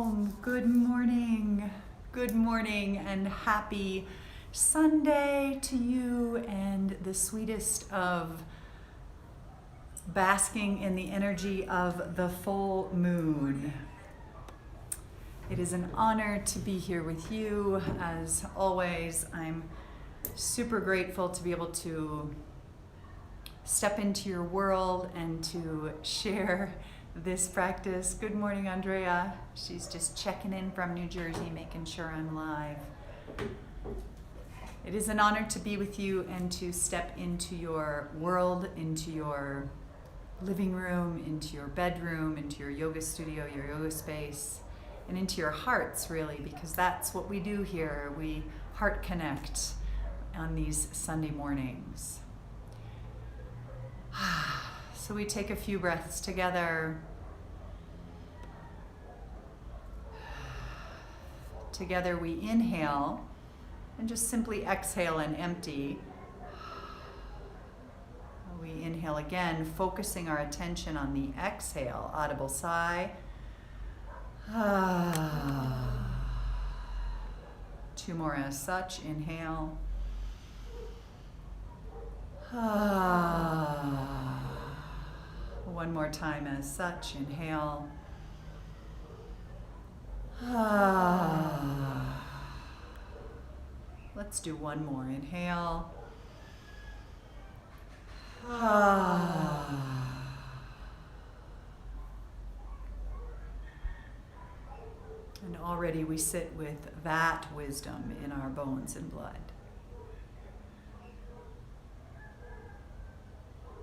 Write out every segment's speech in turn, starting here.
home. Good morning. Good morning and happy Sunday to you, and the sweetest of basking in the energy of the full moon. It is an honor to be here with you. As always, I'm super grateful to be able to step into your world and to share this practice. Good morning, Andrea. She's just checking in from New Jersey, making sure I'm live. It is an honor to be with you and to step into your world, into your living room, into your bedroom, into your yoga studio, your yoga space, and into your hearts, really, because that's what we do here. We heart connect on these Sunday mornings. So we take a few breaths together. Together we inhale and just simply exhale and empty. We inhale again, focusing our attention on the exhale. Audible sigh. Two more as such. Inhale. One more time as such. Inhale. Let's do one more. Inhale. And already we sit with that wisdom in our bones and blood.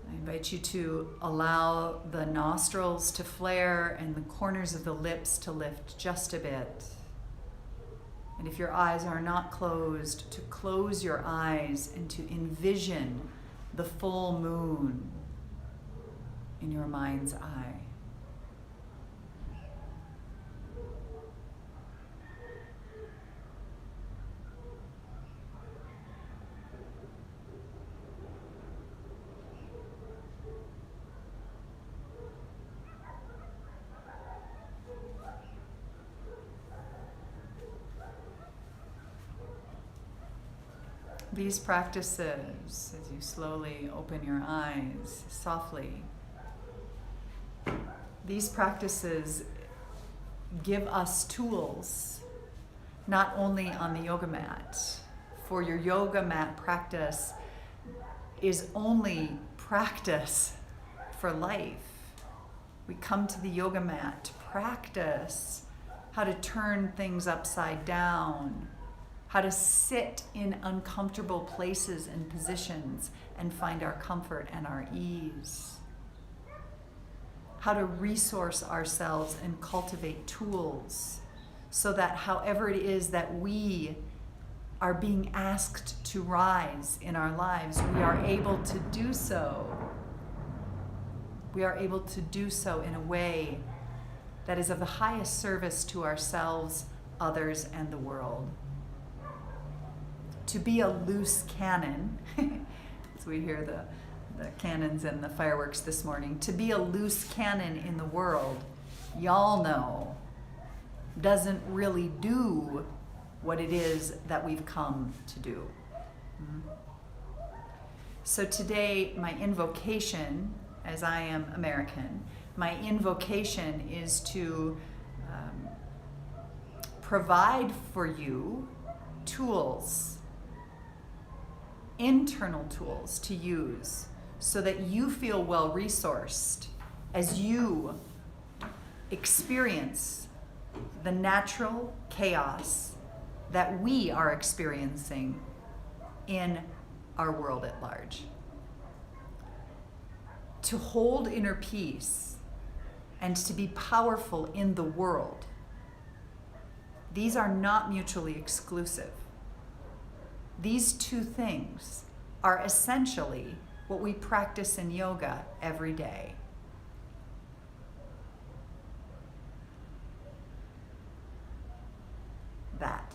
I invite you to allow the nostrils to flare and the corners of the lips to lift just a bit. And if your eyes are not closed, to close your eyes and to envision the full moon in your mind's eye. These practices, as you slowly open your eyes softly, these practices give us tools, not only on the yoga mat. For your yoga mat practice is only practice for life. We come to the yoga mat to practice how to turn things upside down, how to sit in uncomfortable places and positions and find our comfort and our ease, how to resource ourselves and cultivate tools so that however it is that we are being asked to rise in our lives, we are able to do so. We are able to do so in a way that is of the highest service to ourselves, others, and the world. To be a loose cannon, as we hear the cannons and the fireworks this morning, to be a loose cannon in the world, y'all know, doesn't really do what it is that we've come to do. So today, my invocation, as I am American, my invocation is to provide for you tools, internal tools to use so that you feel well resourced as you experience the natural chaos that we are experiencing in our world at large. To hold inner peace and to be powerful in the world, these are not mutually exclusive. These two things are essentially what we practice in yoga every day. That.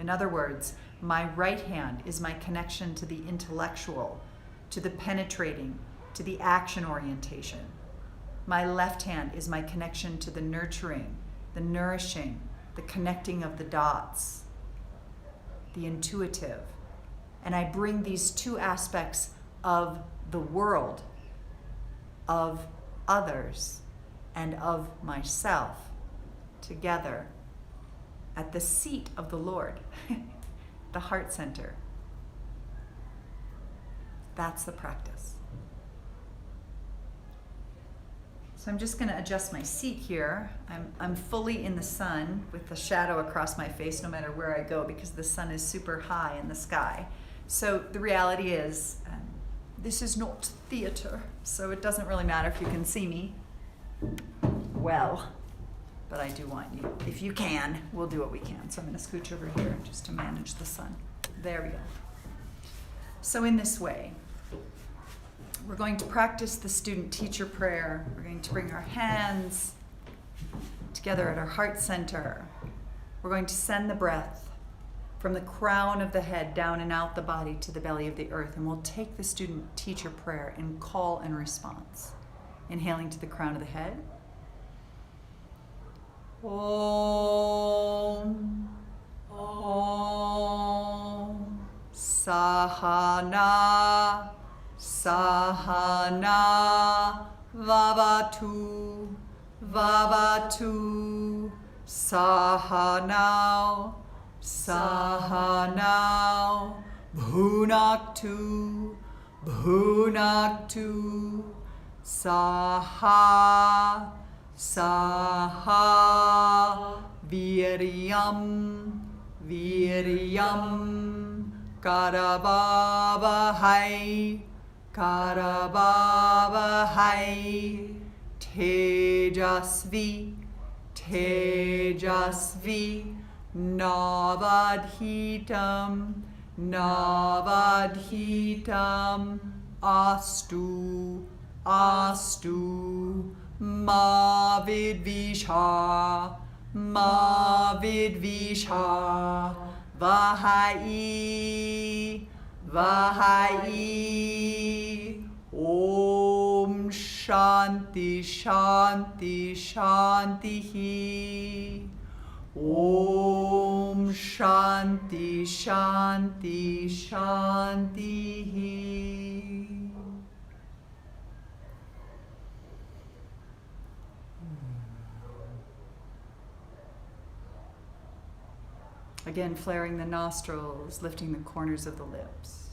In other words, my right hand is my connection to the intellectual, to the penetrating, to the action orientation. My left hand is my connection to the nurturing, the nourishing, the connecting of the dots, the intuitive. And I bring these two aspects of the world, of others, and of myself together at the seat of the Lord, the heart center. That's the practice. So I'm just going to adjust my seat here. I'm fully in the sun with the shadow across my face no matter where I go because the sun is super high in the sky. So the reality is, this is not theater, so it doesn't really matter if you can see me well, but I do want you, if you can, we'll do what we can. So I'm going to scooch over here just to manage the sun. There we go. So in this way, we're going to practice the student-teacher prayer. We're going to bring our hands together at our heart center. We're going to send the breath from the crown of the head down and out the body to the belly of the earth. And we'll take the student-teacher prayer in call and response. Inhaling to the crown of the head. Om, Om, Sahana, Sahana, Vavatu, Vavatu, Sahanao, Sahanao, Bhunaktu, Bhunaktu, Saha, Saha, Viryam, Viryam, Karabhavahai, Karabhavahai, Tejasvi, Tejasvi, Navadhitam, Navadhitam, Astu, Astu, Mavidvisha, Mavidvisha, Vahai, Vahai, Om Shanti, Shanti, Shanti, Om Shanti, Shanti, Shanti. Again, flaring the nostrils, lifting the corners of the lips.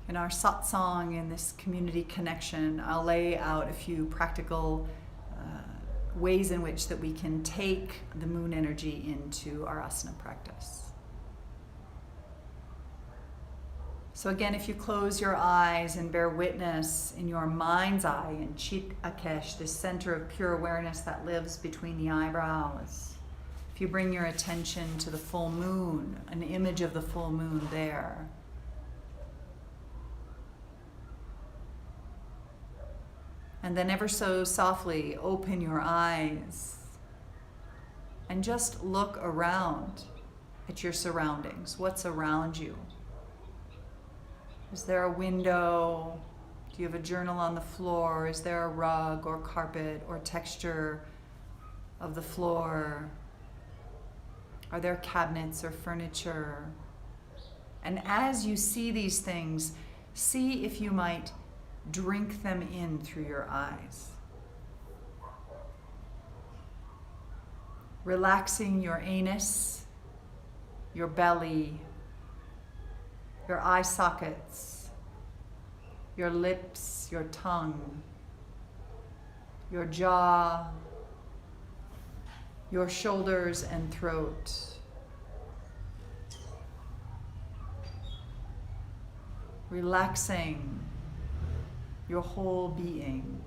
In our satsang, in this community connection, I'll lay out a few practical ways in which that we can take the moon energy into our asana practice. So again, if you close your eyes and bear witness in your mind's eye, in Chit Akesh, this center of pure awareness that lives between the eyebrows, if you bring your attention to the full moon, an image of the full moon there, and then ever so softly open your eyes and just look around at your surroundings. What's around you? Is there a window? Do you have a journal on the floor? Is there a rug or carpet or texture of the floor? Are there cabinets or furniture? And as you see these things, see if you might drink them in through your eyes. Relaxing your anus, your belly, your eye sockets, your lips, your tongue, your jaw, your shoulders and throat. Relaxing your whole being.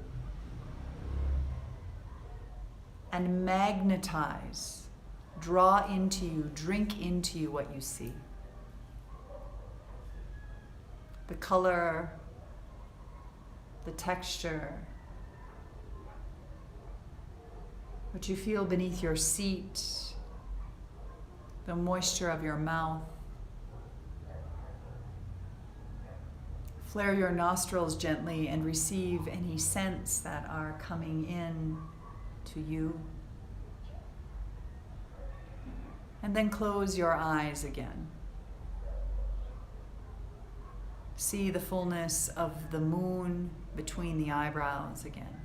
And magnetize, draw into you, drink into you what you see. The color, the texture, what you feel beneath your seat, the moisture of your mouth. Flare your nostrils gently and receive any scents that are coming in to you. And then close your eyes again. See the fullness of the moon between the eyebrows again.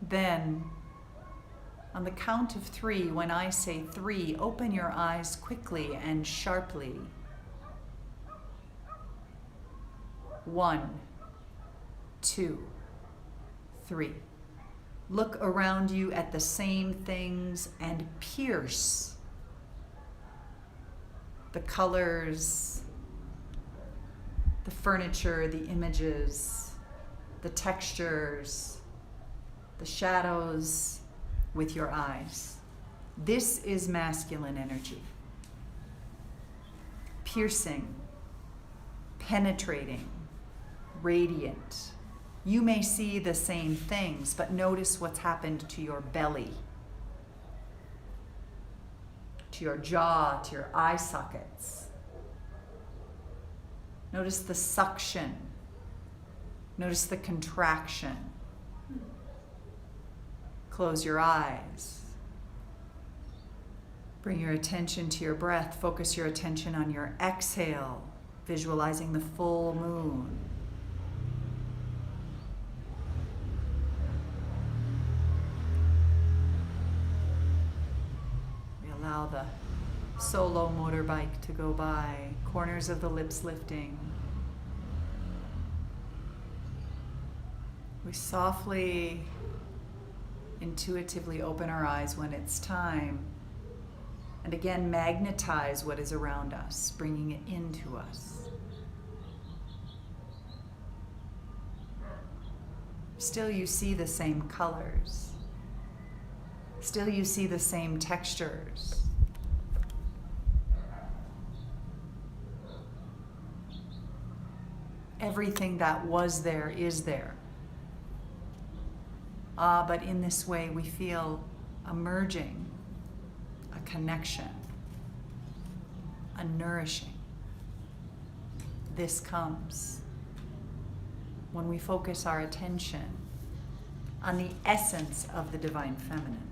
Then, on the count of 3, when I say 3, open your eyes quickly and sharply. 1, 2, 3. Look around you at the same things and pierce the colors, the furniture, the images, the textures, the shadows with your eyes. This is masculine energy. Piercing, penetrating, radiant. You may see the same things, but notice what's happened to your belly, to your jaw, to your eye sockets. Notice the suction. Notice the contraction. Close your eyes. Bring your attention to your breath. Focus your attention on your exhale, visualizing the full moon. We allow the solo motorbike to go by, corners of the lips lifting. We softly, intuitively open our eyes when it's time, and again magnetize what is around us, bringing it into us. Still you see the same colors. Still you see the same textures. Everything that was there is there. But in this way we feel a merging, a connection, a nourishing. This comes when we focus our attention on the essence of the divine feminine.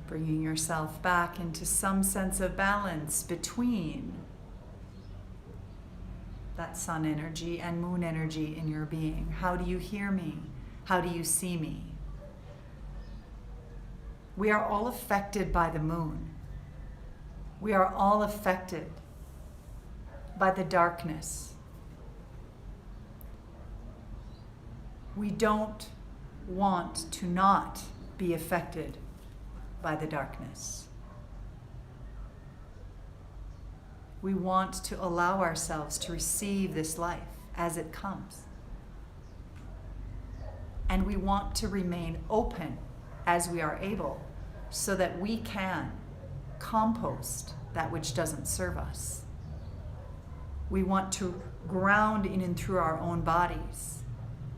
Bringing yourself back into some sense of balance between that sun energy and moon energy in your being. How do you hear me? How do you see me? We are all affected by the moon. We are all affected by the darkness. We don't want to not be affected by the darkness. We want to allow ourselves to receive this life as it comes. And we want to remain open as we are able so that we can compost that which doesn't serve us. We want to ground in and through our own bodies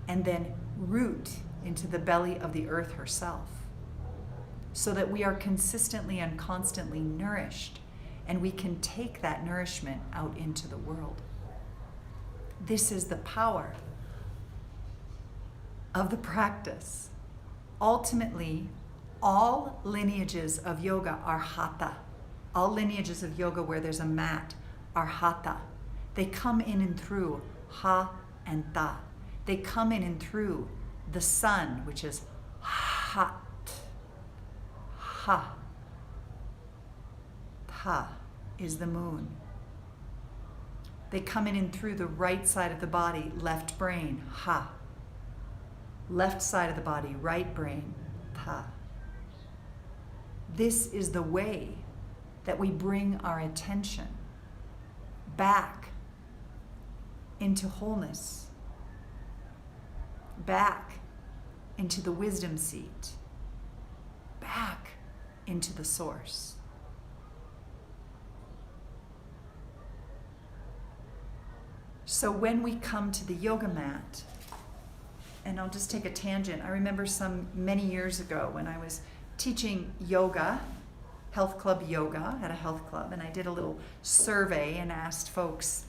and then root into the belly of the earth herself so that we are consistently and constantly nourished, and we can take that nourishment out into the world. This is the power of the practice. Ultimately, all lineages of yoga are hatha. All lineages of yoga where there's a mat are hatha. They come in and through ha and ta. They come in and through the sun, which is hat. Ha. Ta is the moon. They come in and through the right side of the body, left brain, ha. Left side of the body, right brain, ta. This is the way that we bring our attention back into wholeness, back into the wisdom seat, back into the source. So when we come to the yoga mat and I'll just take a tangent. I remember many years ago when I was teaching yoga, health club yoga at a health club, and I did a little survey and asked folks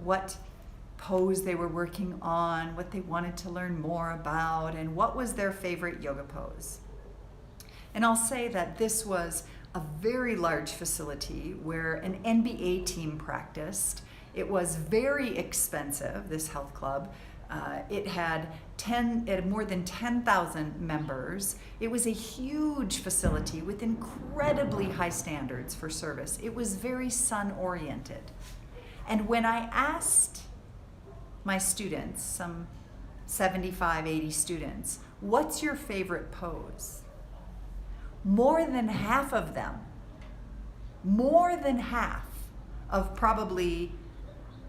what pose they were working on, what they wanted to learn more about, and what was their favorite yoga pose. And I'll say that this was a very large facility where an NBA team practiced. It was very expensive, this health club. It had more than 10,000 members. It was a huge facility with incredibly high standards for service. It was very sun-oriented. And when I asked my students, some 75, 80 students, what's your favorite pose? More than half of them, more than half of probably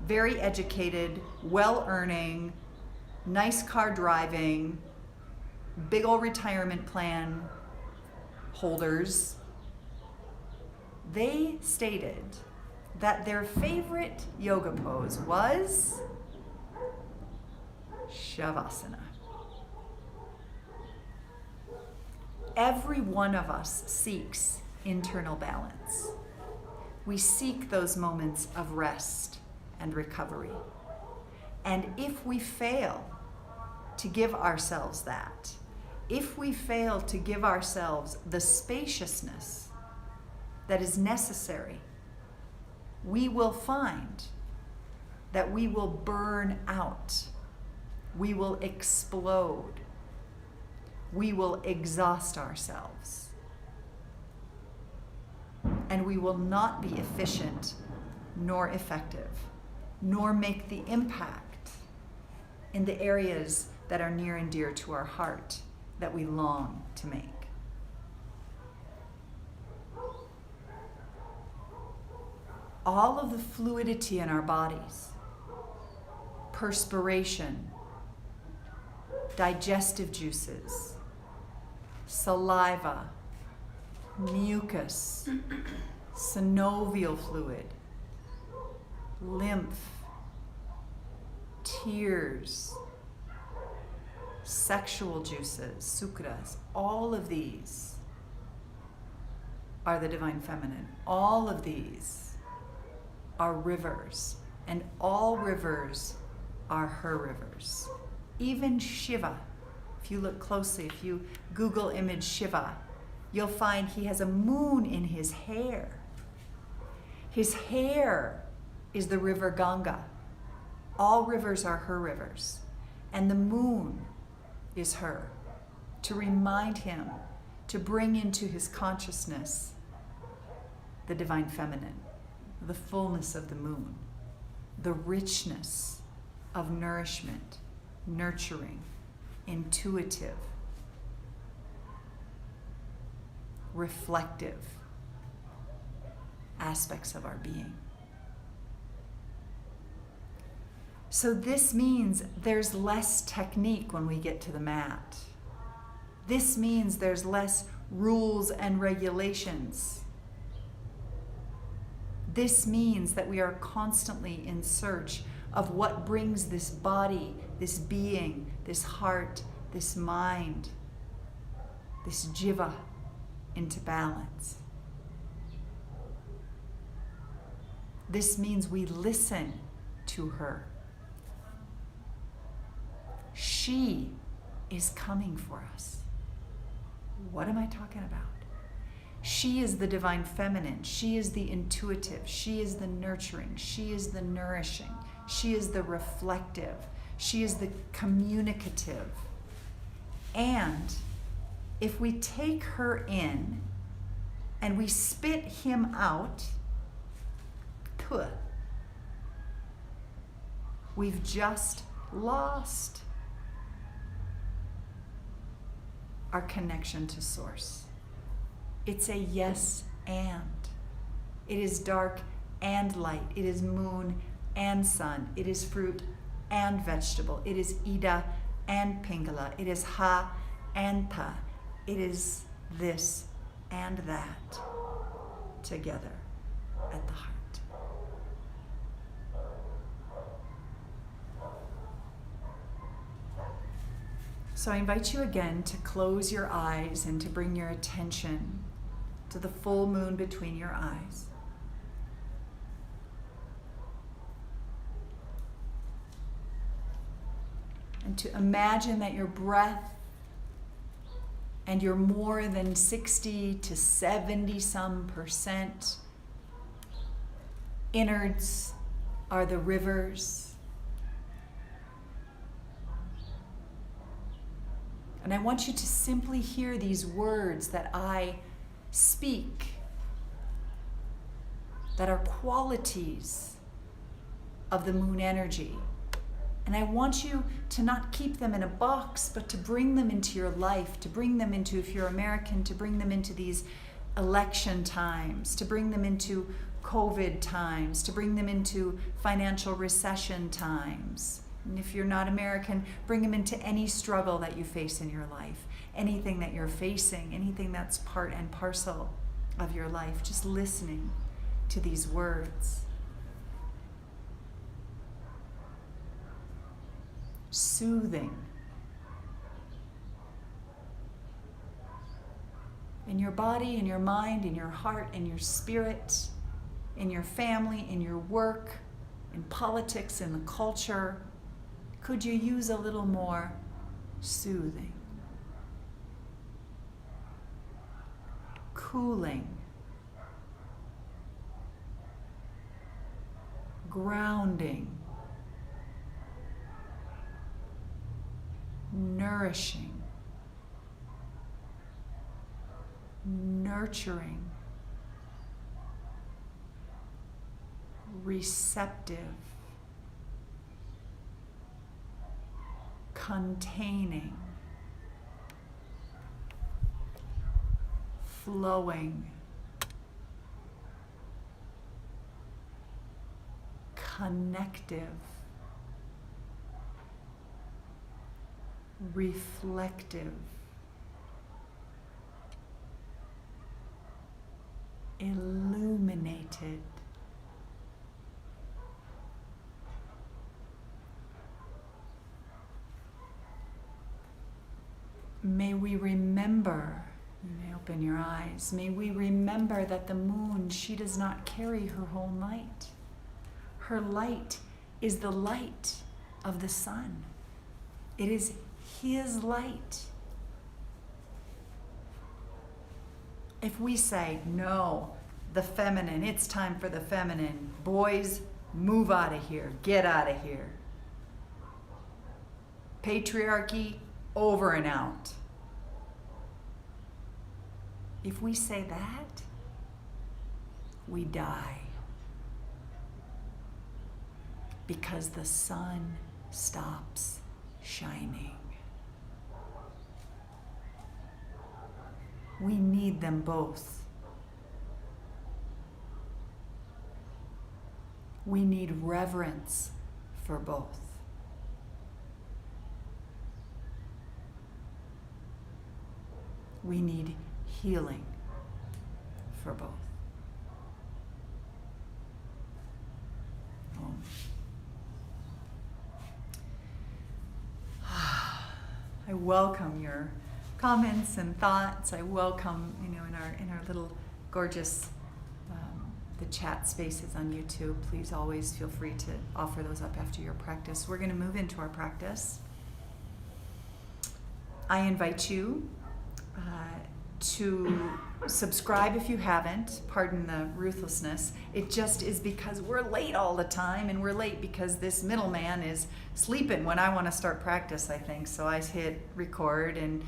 very educated, well-earning, nice car driving, big old retirement plan holders, they stated that their favorite yoga pose was Shavasana. Every one of us seeks internal balance. We seek those moments of rest and recovery. And if we fail to give ourselves that, if we fail to give ourselves the spaciousness that is necessary, we will find that we will burn out, we will explode, we will exhaust ourselves, and we will not be efficient nor effective, nor make the impact in the areas that are near and dear to our heart that we long to make. All of the fluidity in our bodies, perspiration, digestive juices, saliva, mucus, synovial fluid, lymph, tears, sexual juices, sukras, all of these are the divine feminine. All of these are rivers, and all rivers are her rivers. Even Shiva, if you look closely, if you Google image Shiva, you'll find he has a moon in his hair. His hair is the river Ganga. All rivers are her rivers, and the moon is her, to remind him to bring into his consciousness the divine feminine, the fullness of the moon, the richness of nourishment, nurturing, intuitive, reflective aspects of our being. So this means there's less technique when we get to the mat. This means there's less rules and regulations. This means that we are constantly in search of what brings this body, this being, this heart, this mind, this jiva into balance. This means we listen to her. She is coming for us. What am I talking about? She is the divine feminine. She is the intuitive. She is the nurturing. She is the nourishing. She is the reflective. She is the communicative. And if we take her in and we spit him out, we've just lost our connection to source. It's a yes and. It is dark and light. It is moon and sun. It is fruit and vegetable. It is Ida and Pingala. It is Ha and Ta. It is this and that together at the heart. So I invite you again to close your eyes and to bring your attention to the full moon between your eyes. And to imagine that your breath and your more than 60 to 70 some percent innards are the rivers. And I want you to simply hear these words that I speak, that are qualities of the moon energy. And I want you to not keep them in a box, but to bring them into your life, to bring them into, if you're American, to bring them into these election times, to bring them into COVID times, to bring them into financial recession times. And if you're not American, bring them into any struggle that you face in your life, anything that you're facing, anything that's part and parcel of your life. Just listening to these words. Soothing. In your body, in your mind, in your heart, in your spirit, in your family, in your work, in politics, in the culture. Could you use a little more soothing? Cooling. Grounding. Nourishing. Nurturing. Receptive. Containing. Flowing. Connective. Reflective. Illuminated. May we remember, you may open your eyes, may we remember that the moon, she does not carry her own light. Her light is the light of the sun. It is his light. If we say, no, the feminine, it's time for the feminine, boys, move out of here, get out of here. Patriarchy, over and out. If we say that, we die. Because the sun stops shining. We need them both. We need reverence for both. We need healing for both. I welcome your comments and thoughts. I welcome, in our little gorgeous the chat spaces on YouTube. Please always feel free to offer those up after your practice. We're going to move into our practice. I invite you to subscribe if you haven't. Pardon the ruthlessness. It just is because we're late all the time, and we're late because this middleman is sleeping when I want to start practice, I think. So I hit record, and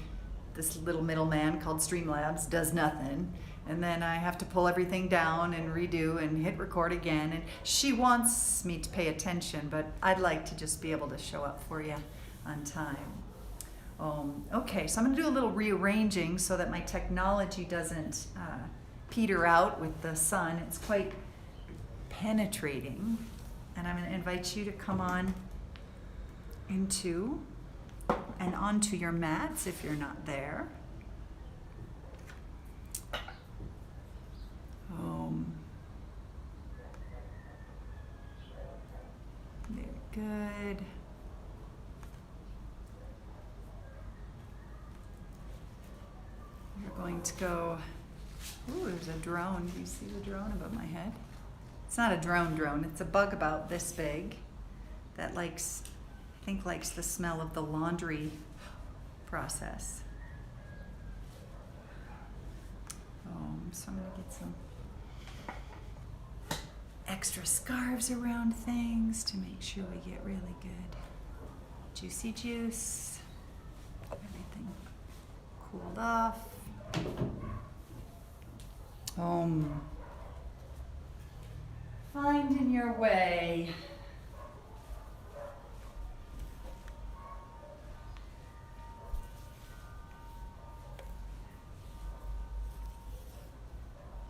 this little middleman called Streamlabs does nothing. And then I have to pull everything down and redo and hit record again. And she wants me to pay attention, but I'd like to just be able to show up for you on time. Okay, so I'm going to do a little rearranging so that my technology doesn't peter out with the sun. It's quite penetrating. And I'm going to invite you to come on into and onto your mats if you're not there. Very good. going to go, ooh, there's a drone. Do you see the drone above my head? It's not a drone. It's a bug about this big that likes, I think likes the smell of the laundry process. So I'm gonna get some extra scarves around things to make sure we get really good juicy juice. Everything cooled off. Finding your way.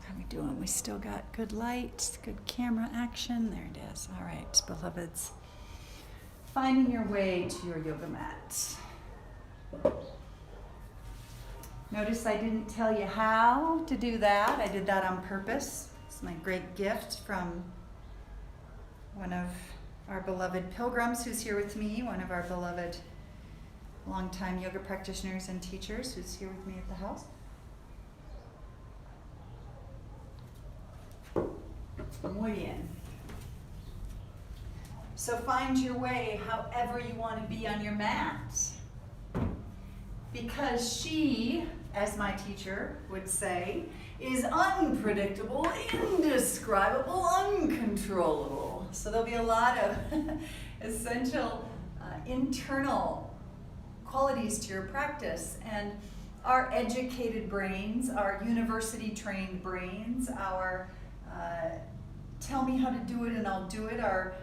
How are we doing? We still got good light, good camera action. There it is. All right, beloveds. Finding your way to your yoga mat. Notice I didn't tell you how to do that. I did that on purpose. It's my great gift from one of our beloved pilgrims who's here with me, one of our beloved longtime yoga practitioners and teachers who's here with me at the house. Muy bien. So find your way however you want to be on your mat. Because she, as my teacher would say, is unpredictable, indescribable, uncontrollable. So there'll be a lot of essential internal qualities to your practice. And our educated brains, our university-trained brains, our tell me how to do it and I'll do it, our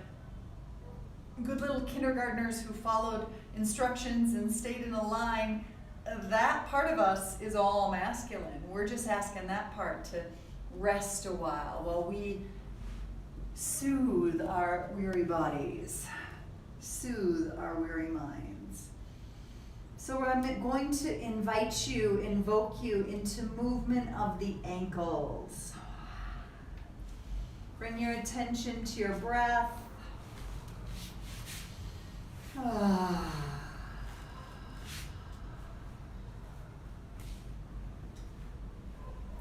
good little kindergartners who followed instructions and stayed in a line, that part of us is all masculine. We're just asking that part to rest a while we soothe our weary bodies, soothe our weary minds. So I'm going to invoke you into movement of the ankles. Bring your attention to your breath.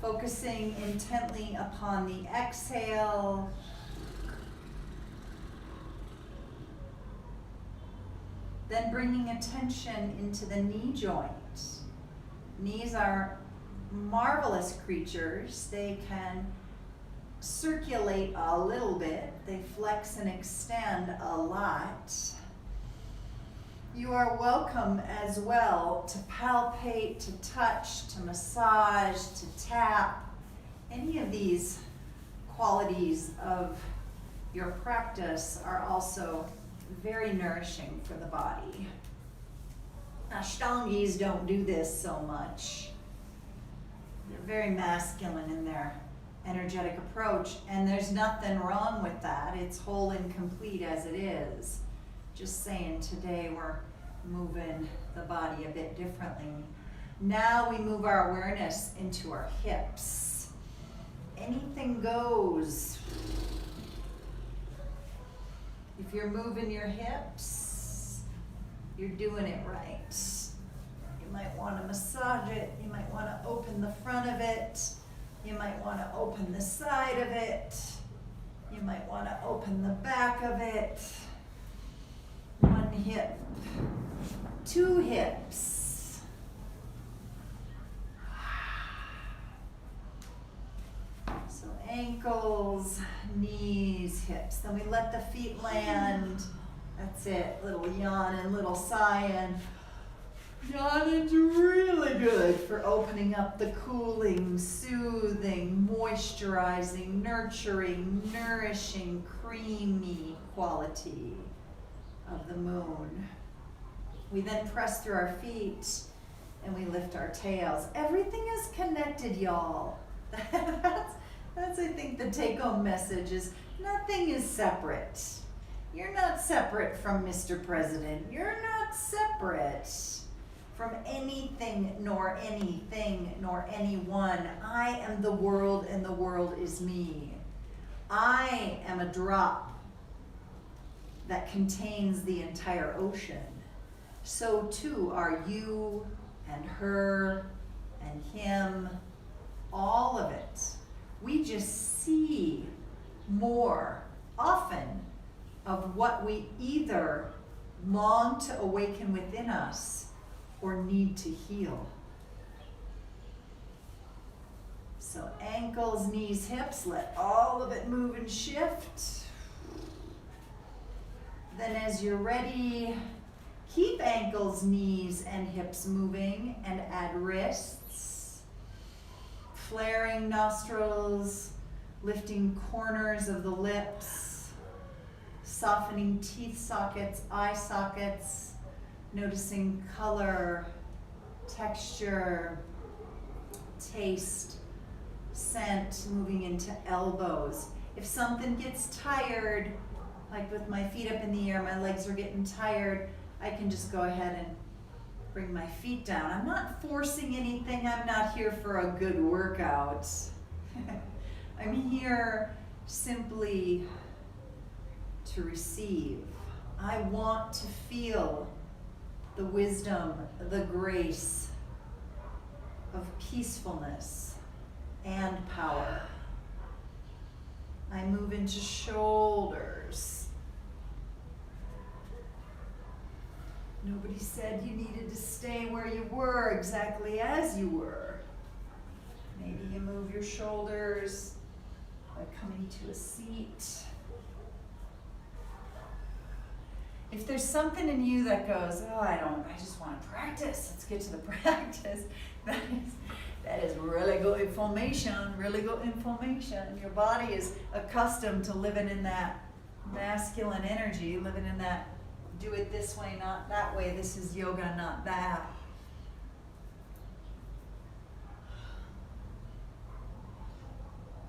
Focusing intently upon the exhale. Then bringing attention into the knee joint. Knees are marvelous creatures. They can circulate a little bit. They flex and extend a lot. You are welcome as well to palpate, to touch, to massage, to tap. Any of these qualities of your practice are also very nourishing for the body. Ashtangis don't do this so much. They're very masculine in their energetic approach, and there's nothing wrong with that. It's whole and complete as it is. Just saying, today we're moving the body a bit differently. Now we move our awareness into our hips. Anything goes. If you're moving your hips, you're doing it right. You might want to massage it. You might want to open the front of it. You might want to open the side of it. You might want to open the back of it. One hip, two hips. So ankles, knees, hips. Then we let the feet land. That's it. Little yawn and little sighing. Yawning's really good for opening up the cooling, soothing, moisturizing, nurturing, nourishing, creamy quality of the moon. We then press through our feet and we lift our tails. Everything is connected, y'all. That's I think the take-home message is nothing is separate. You're not separate from Mr. President. You're not separate from anything nor anyone. I am the world and the world is me. I am a drop that contains the entire ocean. So too are you and her and him, all of it. We just see more often of what we either long to awaken within us or need to heal. So ankles, knees, hips, let all of it move and shift. Then as you're ready, keep ankles, knees, and hips moving and add wrists. Flaring nostrils, lifting corners of the lips, softening teeth sockets, eye sockets, noticing color, texture, taste, scent, moving into elbows. If something gets tired, like with my feet up in the air, my legs are getting tired, I can just go ahead and bring my feet down. I'm not forcing anything. I'm not here for a good workout. I'm here simply to receive. I want to feel the wisdom, the grace of peacefulness and power. I move into shoulders. Nobody said you needed to stay where you were exactly as you were. Maybe you move your shoulders by coming to a seat. If there's something in you that goes, oh, I just want to practice. Let's get to the practice. That is really good information, really good information. Your body is accustomed to living in that masculine energy, living in that do it this way, not that way. This is yoga, not that.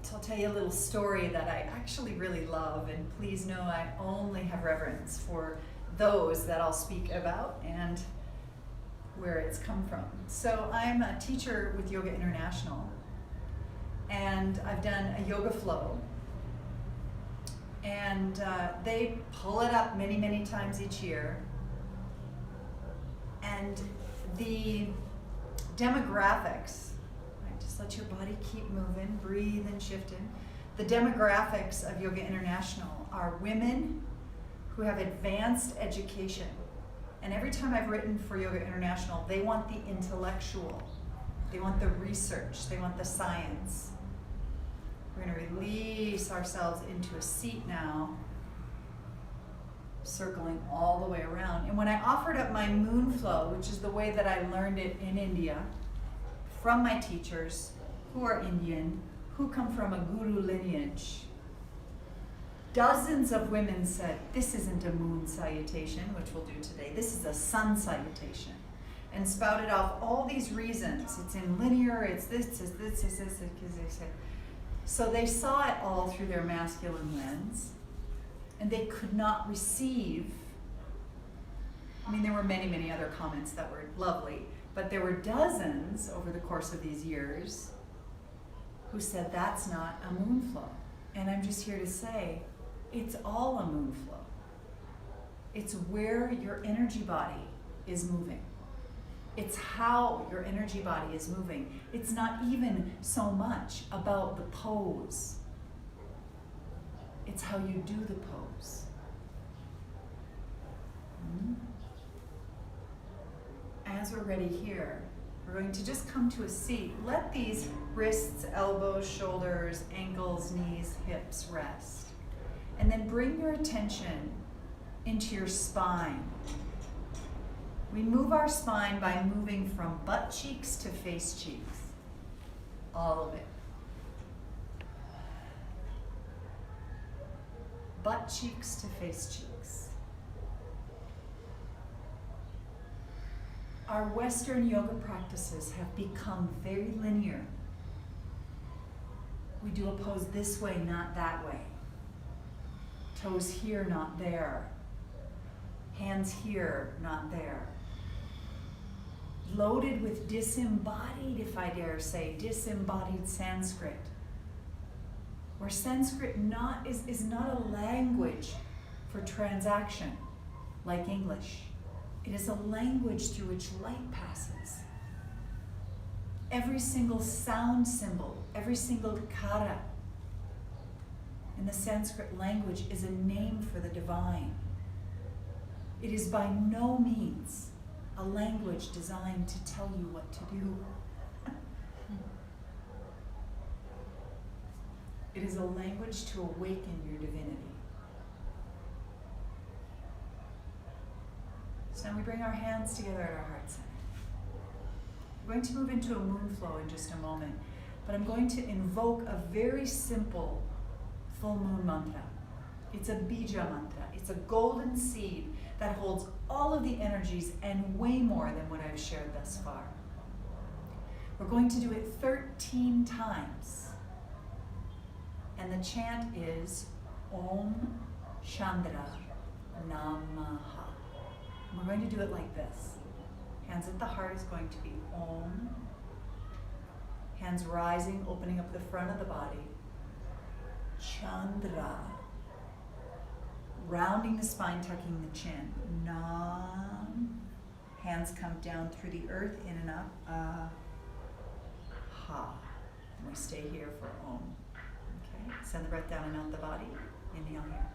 So I'll tell you a little story that I actually really love, and please know I only have reverence for those that I'll speak about and where it's come from. So I'm a teacher with Yoga International, and I've done a yoga flow, and they pull it up many, many times each year. And the demographics, right, just let your body keep moving, breathe and shifting. The demographics of Yoga International are women who have advanced education. And every time I've written for Yoga International, they want the intellectual, they want the research, they want the science. We're going to release ourselves into a seat now, circling all the way around. And when I offered up my moon flow, which is the way that I learned it in India, from my teachers who are Indian, who come from a guru lineage, dozens of women said, this isn't a moon salutation, which we'll do today, this is a sun salutation. And spouted off all these reasons. It's in linear, it's this, it's this, it's this, because they said. So they saw it all through their masculine lens, and they could not receive. I mean, there were many, many other comments that were lovely, but there were dozens over the course of these years who said that's not a moon flow. And I'm just here to say, it's all a moon flow. It's where your energy body is moving. It's how your energy body is moving. It's not even so much about the pose. It's how you do the pose. As we're ready here, we're going to just come to a seat. Let these wrists, elbows, shoulders, ankles, knees, hips rest. And then bring your attention into your spine. We move our spine by moving from butt cheeks to face cheeks. All of it. Butt cheeks to face cheeks. Our Western yoga practices have become very linear. We do a pose this way, not that way. Toes here, not there. Hands here, not there. Loaded with disembodied, if I dare say, disembodied Sanskrit. Where Sanskrit is not a language for transaction like English. It is a language through which light passes. Every single sound symbol, every single kara in the Sanskrit language is a name for the divine. It is by no means a language designed to tell you what to do. It is a language to awaken your divinity. So now we bring our hands together at our heart center. We're going to move into a moon flow in just a moment, but I'm going to invoke a very simple full moon mantra. It's a bija mantra. It's a golden seed that holds all of the energies and way more than what I've shared thus far. We're going to do it 13 times. And the chant is Om Chandra Namaha. We're going to do it like this. Hands at the heart is going to be Om. Hands rising, opening up the front of the body. Chandra. Rounding the spine, tucking the chin. Nam. Hands come down through the earth, in and up. Ha. And we stay here for Om. Okay. Send the breath down and out the body. Inhale here.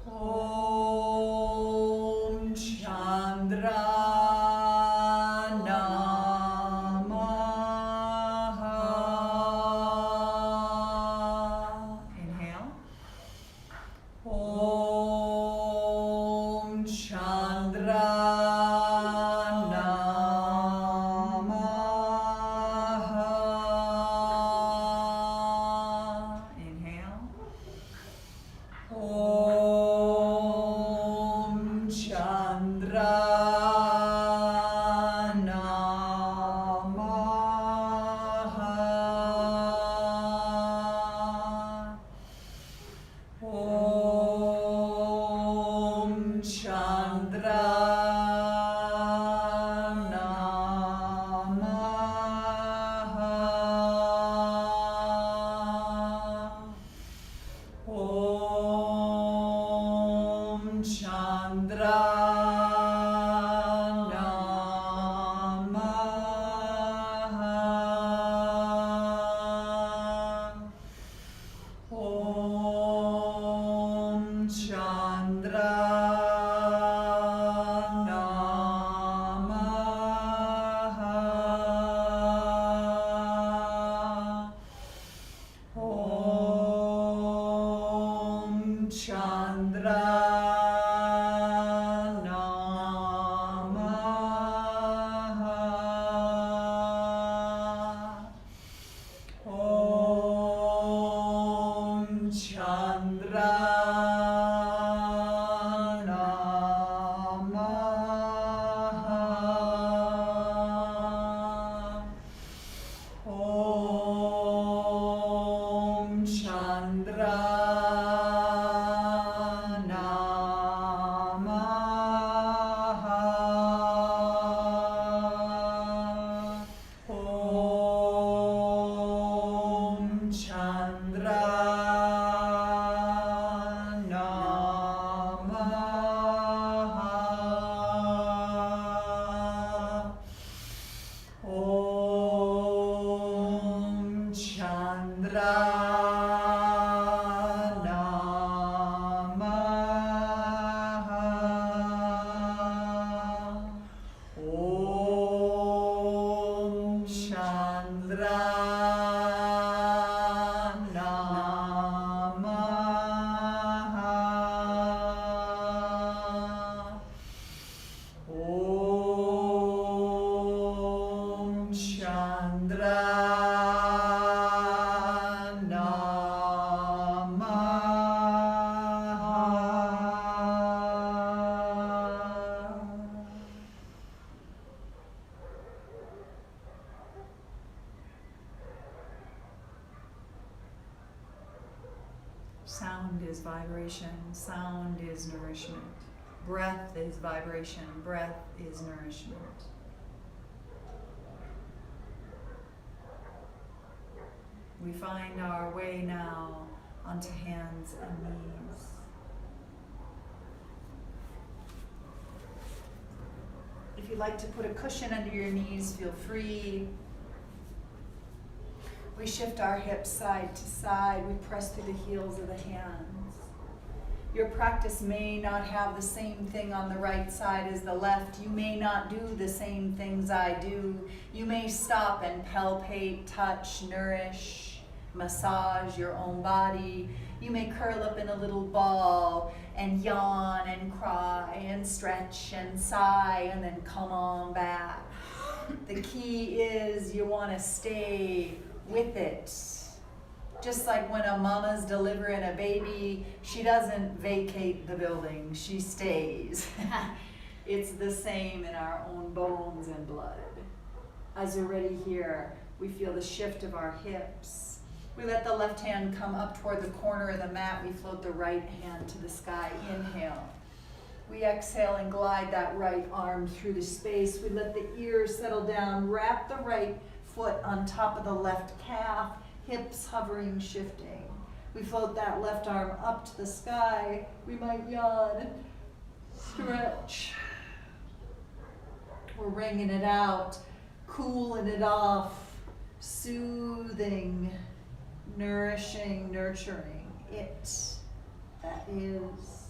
Om Chandra Namaha. Inhale. Om Chandra Namaha. Inhale. Om Chandra Namaha. Om Chandra Namaha. Om Chandra Namaha. Om Chandra Namaha. Om Chandra Namaha. Om Chandra Namaha. Om Chandra Namaha. Om Chandra Namaha. Om Chandra Namaha. Om Chandra Namaha. Om Chandra Namaha. Sound is vibration, sound is nourishment. Breath is vibration, breath is nourishment. We find our way now onto hands and knees. If If you'd like to put a cushion under your knees, feel free. We shift our hips side to side. We press through the heels of the hands. Your practice may not have the same thing on the right side as the left. You may not do the same things I do. You may stop and palpate, touch, nourish, massage your own body. You may curl up in a little ball and yawn and cry and stretch and sigh and then come on back. The key is you want to stay with it. Just like when a mama's delivering a baby, she doesn't vacate the building, she stays. It's the same in our own bones and blood. As you're ready here, we feel the shift of our hips. We let the left hand come up toward the corner of the mat. We float the right hand to the sky. Inhale. We exhale and glide that right arm through the space. We let the ears settle down. Wrap the right foot on top of the left calf. Hips hovering, shifting. We float that left arm up to the sky. We might yawn, stretch. We're wringing it out, cooling it off, soothing, nourishing, nurturing it. That is.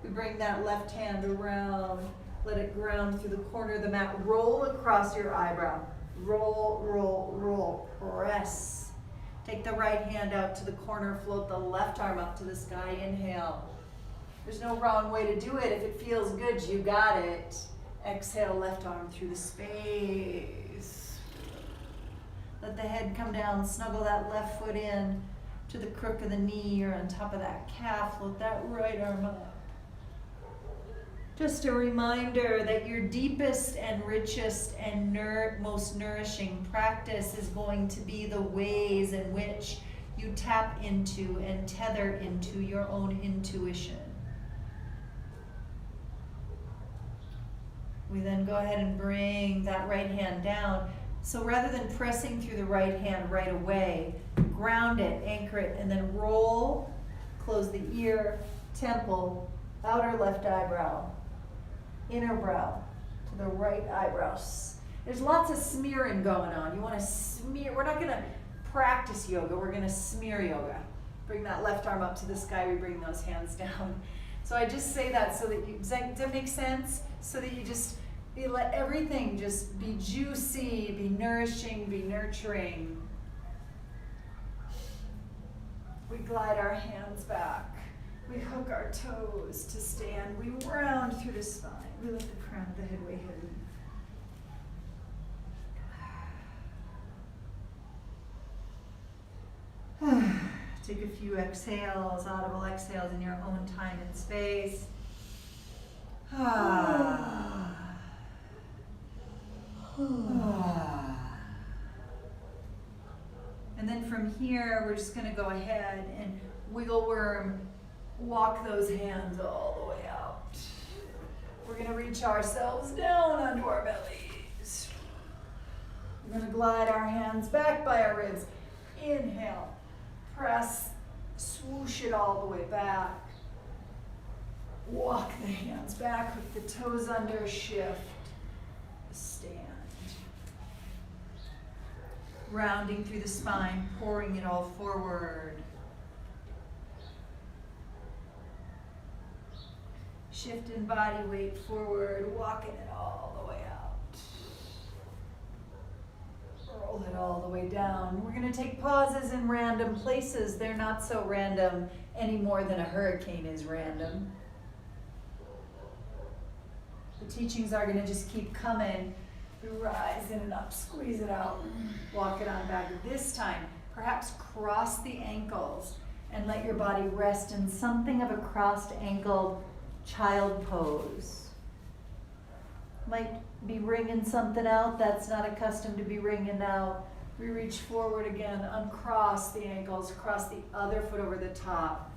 We bring that left hand around, let it ground through the corner of the mat. Roll across your eyebrow. Roll, roll, roll, press. Take the right hand out to the corner, float the left arm up to the sky, inhale. There's no wrong way to do it. If it feels good, you got it. Exhale, left arm through the space. Let the head come down, snuggle that left foot in to the crook of the knee or on top of that calf, float that right arm up. Just a reminder that your deepest and richest and most nourishing practice is going to be the ways in which you tap into and tether into your own intuition. We then go ahead and bring that right hand down. So rather than pressing through the right hand right away, ground it, anchor it, and then roll, close the ear, temple, outer left eyebrow, inner brow to the right eyebrows. There's lots of smearing going on. You want to smear. We're not going to practice yoga. We're going to smear yoga. Bring that left arm up to the sky. We bring those hands down. So I just say that so that you, does that make sense? So that you let everything just be juicy, be nourishing, be nurturing. We glide our hands back. We hook our toes to stand. We round through the spine. We let the crown of the head weigh heavy. Take a few exhales, audible exhales in your own time and space. And then from here, we're just going to go ahead and wiggle worm, walk those hands all the way out. We're going to reach ourselves down onto our bellies. We're going to glide our hands back by our ribs. Inhale, press, swoosh it all the way back. Walk the hands back, hook the toes under, shift, stand. Rounding through the spine, pouring it all forward. Shift in body weight forward, walking it all the way out. Roll it all the way down. We're going to take pauses in random places. They're not so random any more than a hurricane is random. The teachings are going to just keep coming. We rise in and up, squeeze it out, walk it on back. This time, perhaps cross the ankles and let your body rest in something of a crossed ankle child pose. Might be wringing something out that's not accustomed to be wringing out. We reach forward again, uncross the ankles, cross the other foot over the top.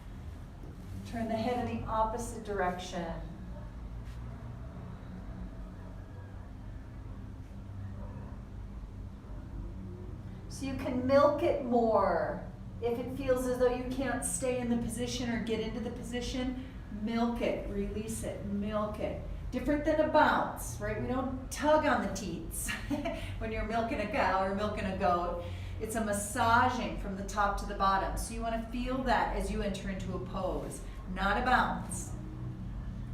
Turn the head in the opposite direction. So you can milk it more. If it feels as though you can't stay in the position or get into the position, milk it, release it, milk it. Different than a bounce, right? We don't tug on the teats when you're milking a cow or milking a goat. It's a massaging from the top to the bottom. So you want to feel that as you enter into a pose, not a bounce.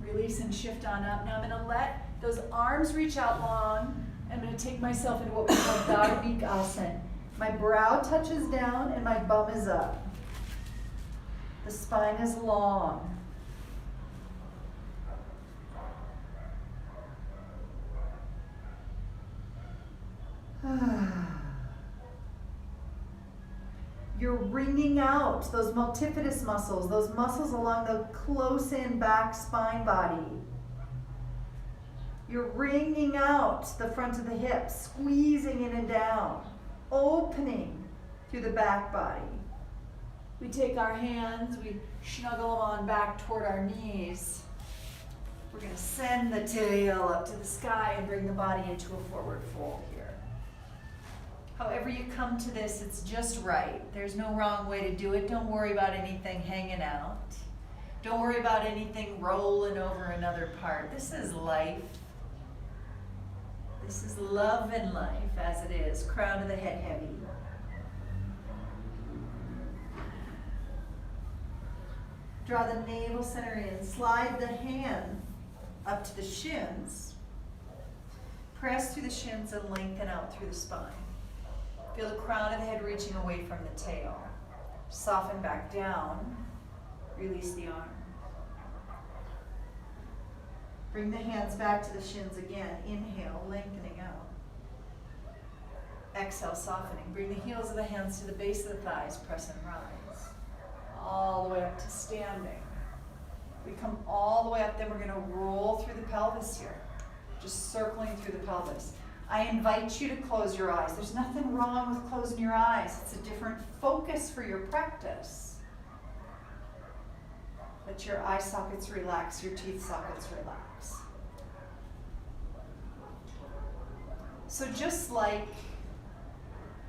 Release and shift on up. Now I'm going to let those arms reach out long. I'm going to take myself into what we call Dharmic asana. My brow touches down and my bum is up. The spine is long. You're wringing out those multifidus muscles, those muscles along the close-in back spine body. You're wringing out the front of the hips, squeezing in and down, opening through the back body. We take our hands, we snuggle them on back toward our knees. We're going to send the tail up to the sky and bring the body into a forward fold here. However you come to this, it's just right. There's no wrong way to do it. Don't worry about anything hanging out. Don't worry about anything rolling over another part. This is life. This is love and life as it is. Crown of the head heavy. Draw the navel center in. Slide the hand up to the shins. Press through the shins and lengthen out through the spine. Feel the crown of the head reaching away from the tail. Soften back down. Release the arm. Bring the hands back to the shins again. Inhale, lengthening out. Exhale, softening. Bring the heels of the hands to the base of the thighs. Press and rise. All the way up to standing. We come all the way up, then we're going to roll through the pelvis here. Just circling through the pelvis. I invite you to close your eyes. There's nothing wrong with closing your eyes. It's a different focus for your practice. Let your eye sockets relax, your teeth sockets relax. So just like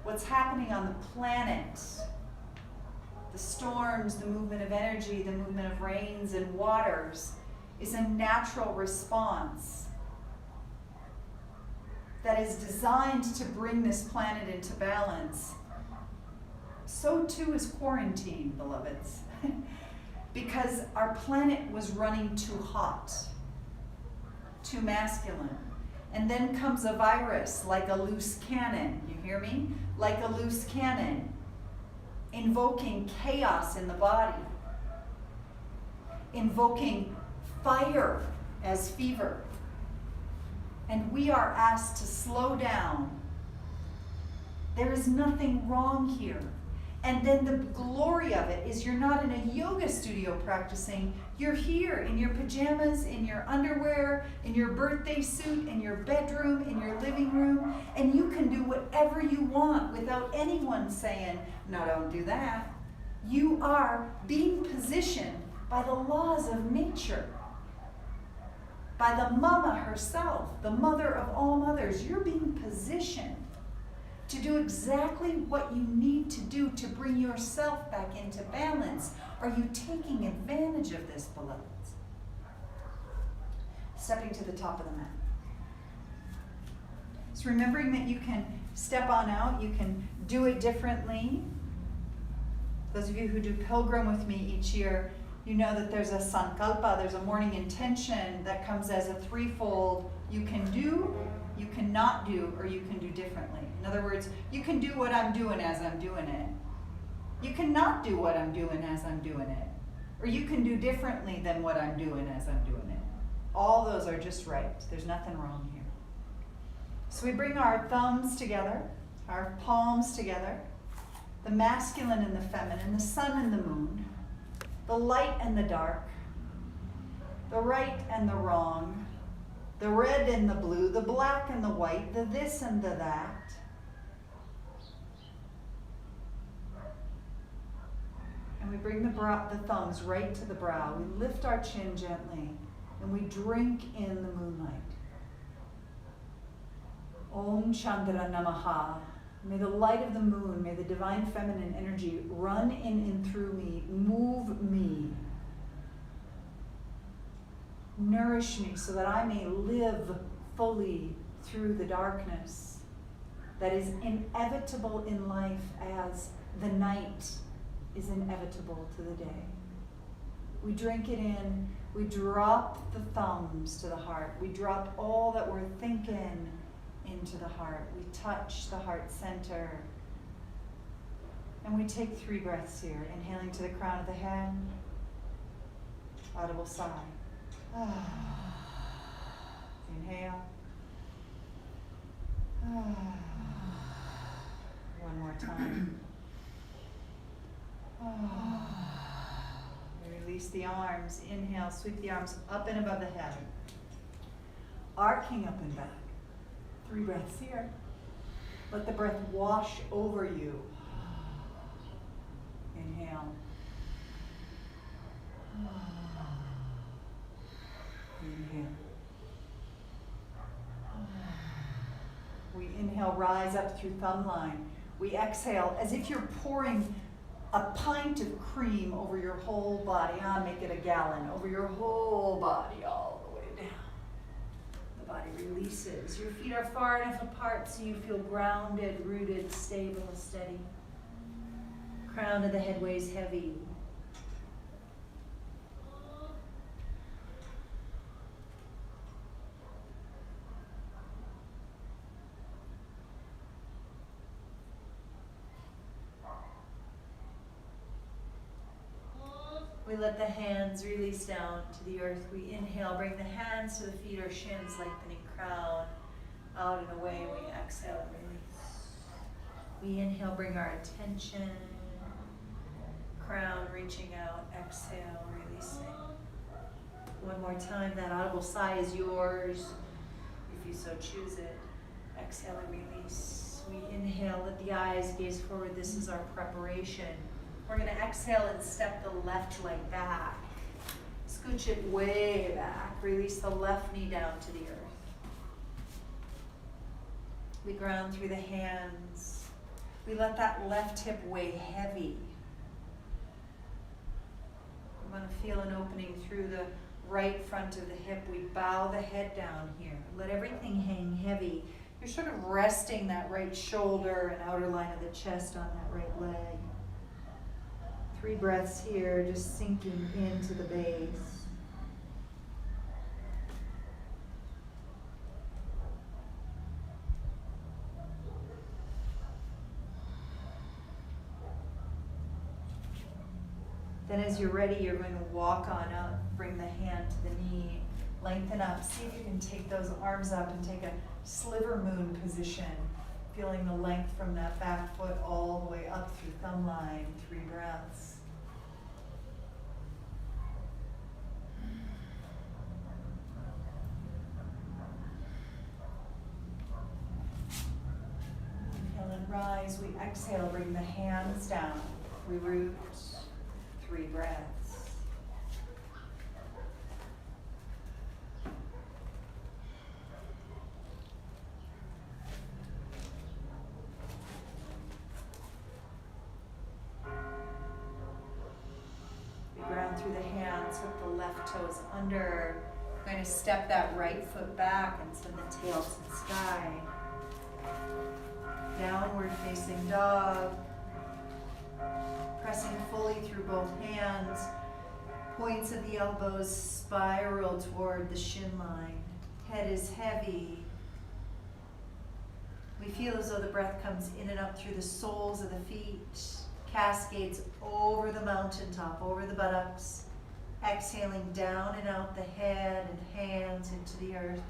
what's happening on the planet, the storms, the movement of energy, the movement of rains and waters is a natural response that is designed to bring this planet into balance. So too is quarantine, beloveds. Because our planet was running too hot, too masculine. And then comes a virus like a loose cannon, you hear me? Like a loose cannon, invoking chaos in the body, invoking fire as fever. And we are asked to slow down. There is nothing wrong here. And then the glory of it is you're not in a yoga studio practicing. You're here in your pajamas, in your underwear, in your birthday suit, in your bedroom, in your living room, and you can do whatever you want without anyone saying, no, don't do that. You are being positioned by the laws of nature. By the mama herself, the mother of all mothers. You're being positioned to do exactly what you need to do to bring yourself back into balance. Are you taking advantage of this, beloveds? Stepping to the top of the mat. So remembering that you can step on out, you can do it differently. Those of you who do Pilgrim with me each year, you know that there's a sankalpa, there's a morning intention that comes as a threefold. You can do, you cannot do, or you can do differently. In other words, you can do what I'm doing as I'm doing it. You cannot do what I'm doing as I'm doing it. Or you can do differently than what I'm doing as I'm doing it. All those are just right. There's nothing wrong here. So we bring our thumbs together, our palms together, the masculine and the feminine, the sun and the moon, the light and the dark, the right and the wrong, the red and the blue, the black and the white, the this and the that. And we bring the thumbs right to the brow. We lift our chin gently and we drink in the moonlight. Om Chandra Namaha. May the light of the moon, may the divine feminine energy run in and through me, move me. Nourish me so that I may live fully through the darkness that is inevitable in life as the night is inevitable to the day. We drink it in, we drop the thumbs to the heart, we drop all that we're thinking into the heart, we touch the heart center, and we take 3 breaths here, inhaling to the crown of the head, audible sigh. Inhale. One more time. Release the arms. Inhale, sweep the arms up and above the head. Arcing up and back. 3 breaths here. Let the breath wash over you. Inhale. Inhale. We inhale, rise up through thumb line. We exhale as if you're pouring a pint of cream over your whole body. Make it a gallon. Over your whole body, all the way down. The body releases. Your feet are far enough apart so you feel grounded, rooted, stable, steady. Crown of the head weighs heavy. We let the hands release down to the earth. We inhale, bring the hands to the feet or shins, lengthening crown out and away. We exhale and release. We inhale, bring our attention, crown reaching out, exhale, releasing. One more time, that audible sigh is yours, if you so choose it. Exhale and release. We inhale, let the eyes gaze forward. This is our preparation. We're going to exhale and step the left leg back. Scooch it way back. Release the left knee down to the earth. We ground through the hands. We let that left hip weigh heavy. We want to feel an opening through the right front of the hip. We bow the head down here. Let everything hang heavy. You're sort of resting that right shoulder and outer line of the chest on that right leg. 3 breaths here, just sinking into the base. Then as you're ready, you're going to walk on up, bring the hand to the knee, lengthen up. See if you can take those arms up and take a sliver moon position, feeling the length from that back foot all the way up through thumb line. 3 breaths. Rise, we exhale, bring the hands down. We root. 3 breaths. We ground through the hands, hook the left toes under. We're going to step that right foot back and send the tail to the sky. Downward facing dog. Pressing fully through both hands. Points of the elbows spiral toward the shin line. Head is heavy. We feel as though the breath comes in and up through the soles of the feet, cascades over the mountaintop, over the buttocks, exhaling down and out the head and hands into the earth.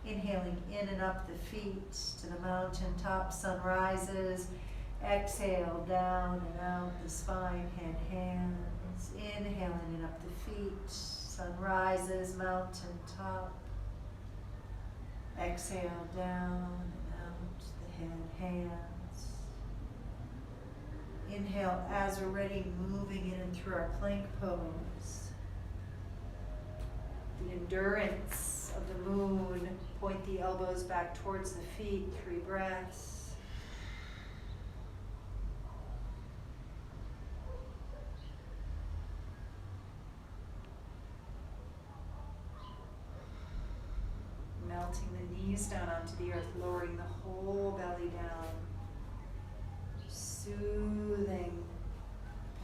Inhaling in and up the feet to the mountaintop, sun rises. Exhale down and out the spine, head, hands. Inhaling in and up the feet, sun rises, mountaintop. Exhale down and out the head, hands. Inhale as we're ready, moving in and through our plank pose. The endurance of the moon. Point the elbows back towards the feet. 3 breaths. melting the knees down onto the earth, lowering the whole belly down. Soothing,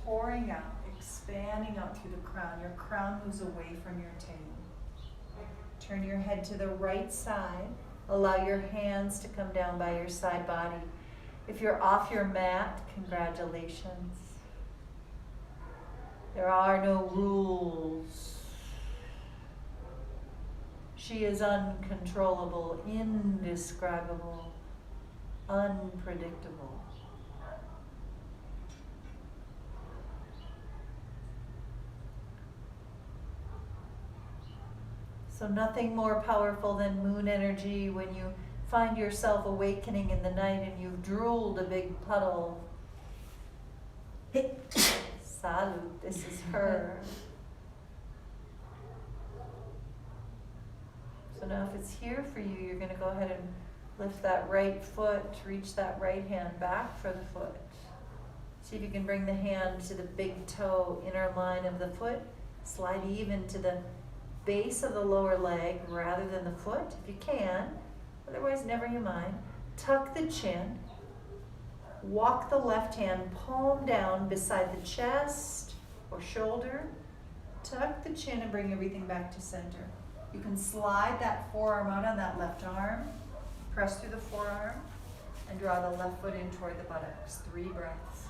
pouring out, expanding out through the crown. Your crown moves away from your tail. Turn your head to the right side. Allow your hands to come down by your side body. If you're off your mat, congratulations. There are no rules. She is uncontrollable, indescribable, unpredictable. So nothing more powerful than moon energy when you find yourself awakening in the night and you've drooled a big puddle. Salud, this is her. So now if it's here for you, you're going to go ahead and lift that right foot, reach that right hand back for the foot. See if you can bring the hand to the big toe, inner line of the foot. Slide even to the base of the lower leg rather than the foot, if you can. Otherwise, never you mind. Tuck the chin. Walk the left hand palm down beside the chest or shoulder. Tuck the chin and bring everything back to center. You can slide that forearm out on that left arm. Press through the forearm and draw the left foot in toward the buttocks. 3 breaths.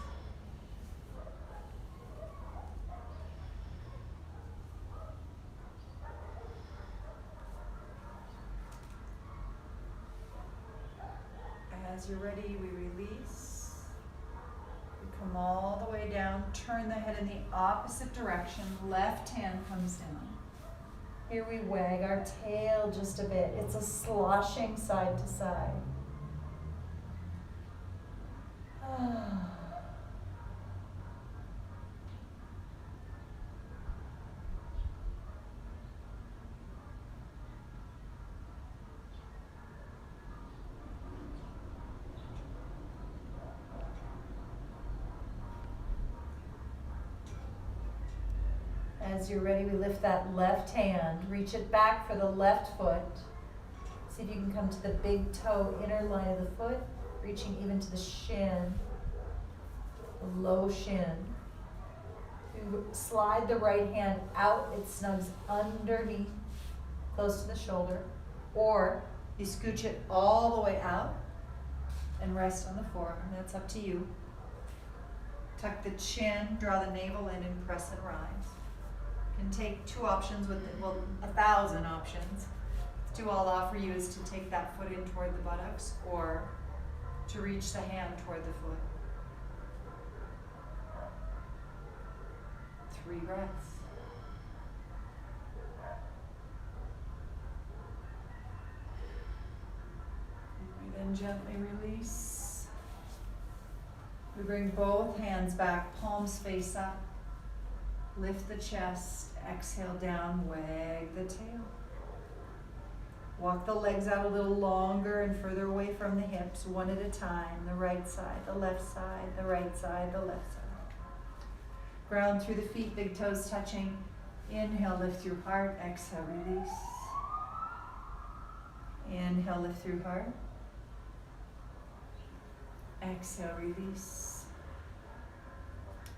As you're ready, we release. We come all the way down, turn the head in the opposite direction, left hand comes down. Here we wag our tail just a bit. It's a sloshing side to side. As you're ready, we lift that left hand, reach it back for the left foot. See if you can come to the big toe, inner line of the foot, reaching even to the shin, the low shin. You slide the right hand out, it snugs underneath, close to the shoulder, or you scooch it all the way out and rest on the forearm. That's up to you. Tuck the chin, draw the navel in, and press and rise. Can take 2 options with, 1,000 options. 2 I'll offer you is to take that foot in toward the buttocks or to reach the hand toward the foot. 3 breaths. And we then gently release. We bring both hands back, palms face up. Lift the chest, exhale down, wag the tail. Walk the legs out a little longer and further away from the hips, one at a time. The right side, the left side, the right side, the left side. Ground through the feet, big toes touching. Inhale, lift through heart, exhale, release. Inhale, lift through heart. Exhale, release.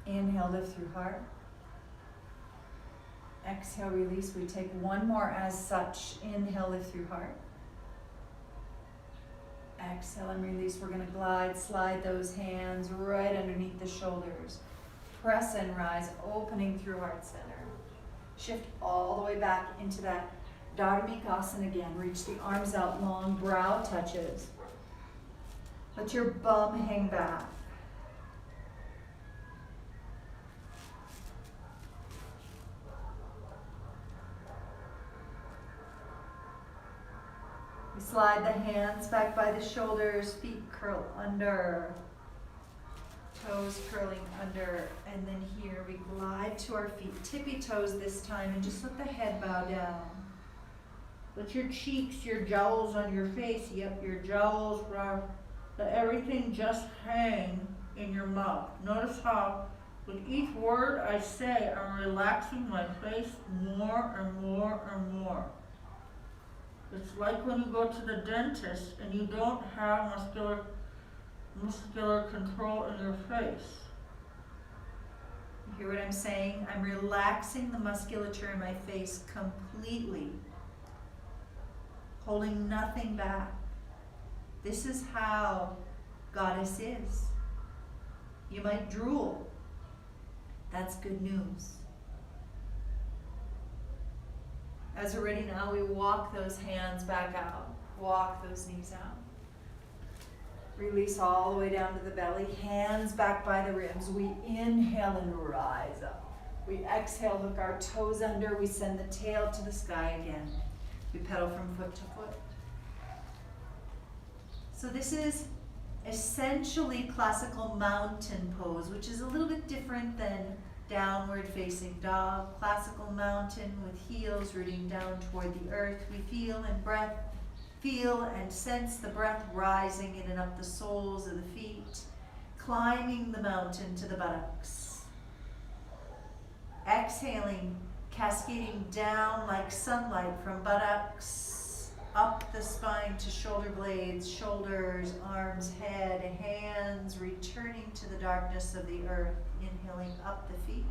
Inhale, lift through heart. Exhale, release. We take 1 more as such. Inhale, lift through heart. Exhale and release. We're going to glide, slide those hands right underneath the shoulders. Press and rise, opening through heart center. Shift all the way back into that Dharmikasana again. Reach the arms out long, brow touches. Let your bum hang back. We slide the hands back by the shoulders, feet curl under, toes curling under, and then here we glide to our feet, tippy toes this time, and just let the head bow down. Let your cheeks, your jowls on your face, yep, your jowls, let everything just hang in your mouth. Notice how with each word I say, I'm relaxing my face more and more and more. It's like when you go to the dentist and you don't have muscular control in your face. You hear what I'm saying? I'm relaxing the musculature in my face completely, holding nothing back. This is how Goddess is. You might drool. That's good news. As we're ready now, we walk those hands back out. Walk those knees out. Release all the way down to the belly. Hands back by the ribs. We inhale and rise up. We exhale, hook our toes under. We send the tail to the sky again. We pedal from foot to foot. So this is essentially classical mountain pose, which is a little bit different than downward facing dog. Classical mountain with heels rooting down toward the earth. We feel and sense the breath rising in and up the soles of the feet, climbing the mountain to the buttocks. Exhaling, cascading down like sunlight from buttocks, up the spine to shoulder blades, shoulders, arms, head, hands, returning to the darkness of the earth, inhaling up the feet,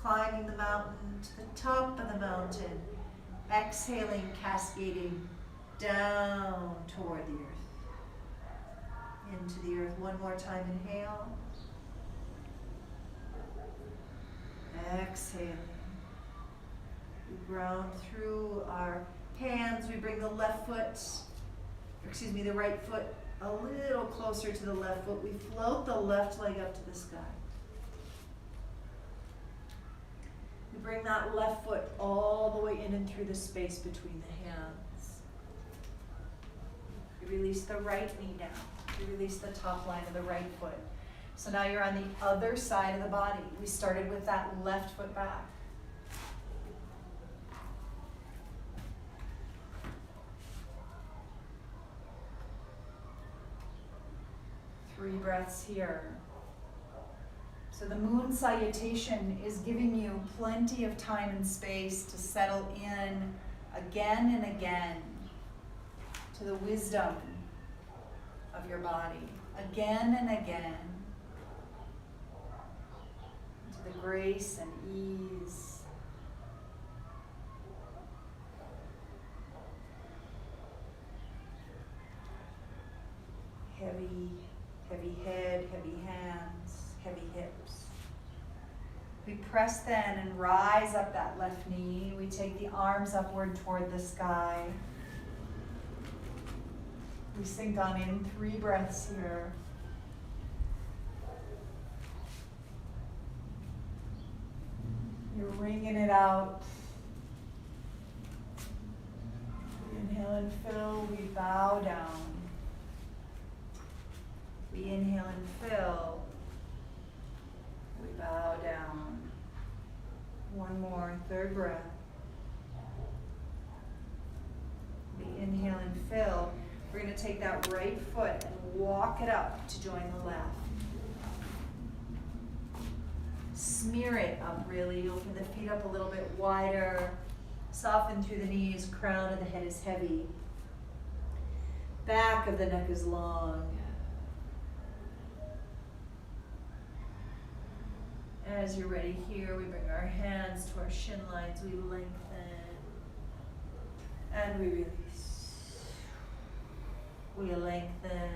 climbing the mountain to the top of the mountain, exhaling, cascading down toward the earth, into the earth. One more time, inhale, exhaling. We ground through our hands. We bring the right foot a little closer to the left foot. We float the left leg up to the sky. We bring that left foot all the way in and through the space between the hands. We release the right knee down. We release the top line of the right foot. So now you're on the other side of the body. We started with that left foot back. Three breaths here. So the moon salutation is giving you plenty of time and space to settle in again and again to the wisdom of your body, again and again, to the grace and ease. Heavy head, heavy hands, heavy hips. We press then and rise up that left knee. We take the arms upward toward the sky. We sink on in, 3 breaths here. You're wringing it out. We inhale and fill, we bow down. We inhale and fill, we bow down. One more, 3rd breath. We inhale and fill. We're going to take that right foot and walk it up to join the left. Smear it up really. Open the feet up a little bit wider. Soften through the knees. Crown of the head is heavy. Back of the neck is long. As you're ready here, we bring our hands to our shin lines. We lengthen. And we release. We lengthen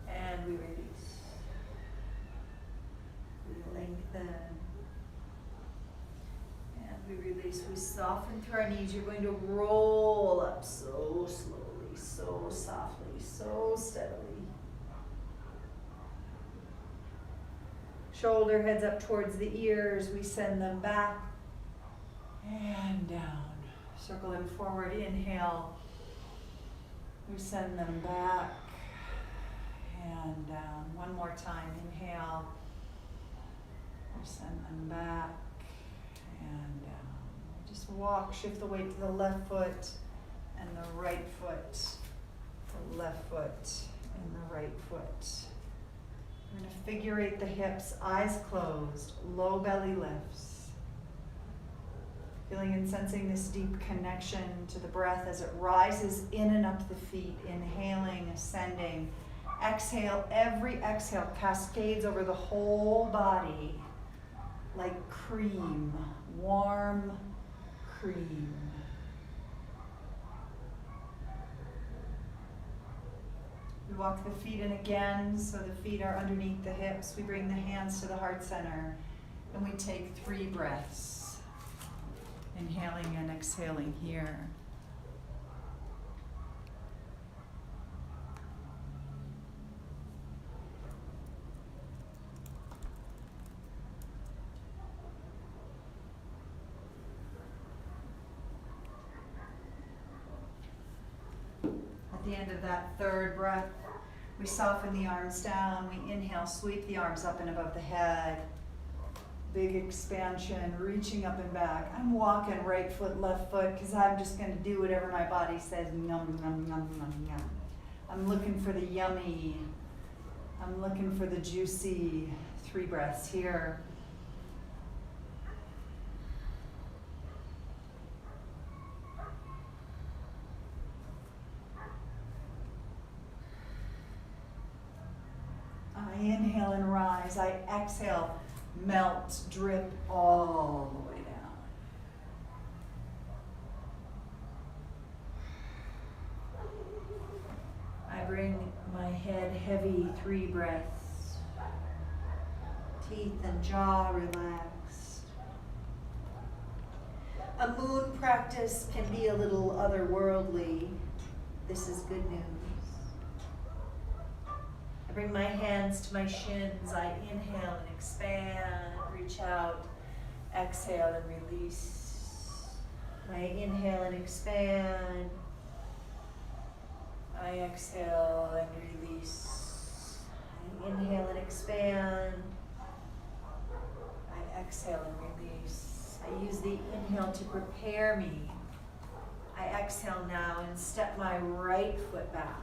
and we release. We lengthen and we release. We soften through our knees. You're going to roll up so slowly, so softly, so steadily. Shoulder heads up towards the ears. We send them back and down. Circle them forward. Inhale. We send them back and down. One more time. Inhale. We send them back and down. Just walk, shift the weight to the left foot and the right foot. The left foot and the right foot. We're going to figure 8 the hips, eyes closed, low belly lifts. Feeling and sensing this deep connection to the breath as it rises in and up the feet, inhaling, ascending. Exhale, every exhale cascades over the whole body like cream, warm cream. We walk the feet in again, so the feet are underneath the hips. We bring the hands to the heart center, and we take 3 breaths. Inhaling and exhaling here. At the end of that 3rd breath, we soften the arms down. We inhale, sweep the arms up and above the head. Big expansion, reaching up and back. I'm walking right foot, left foot, because I'm just going to do whatever my body says. Yum, yum, yum, yum, yum. I'm looking for the yummy. I'm looking for the juicy. 3 breaths here. I inhale and rise. I exhale. Melt, drip all the way down. I bring my head heavy, 3 breaths. Teeth and jaw relaxed. A moon practice can be a little otherworldly. This is good news. I bring my hands to my shins. I inhale and expand, reach out, exhale and release. I inhale and expand. I exhale and release. I inhale and expand. I exhale and release. I use the inhale to prepare me. I exhale now and step my right foot back.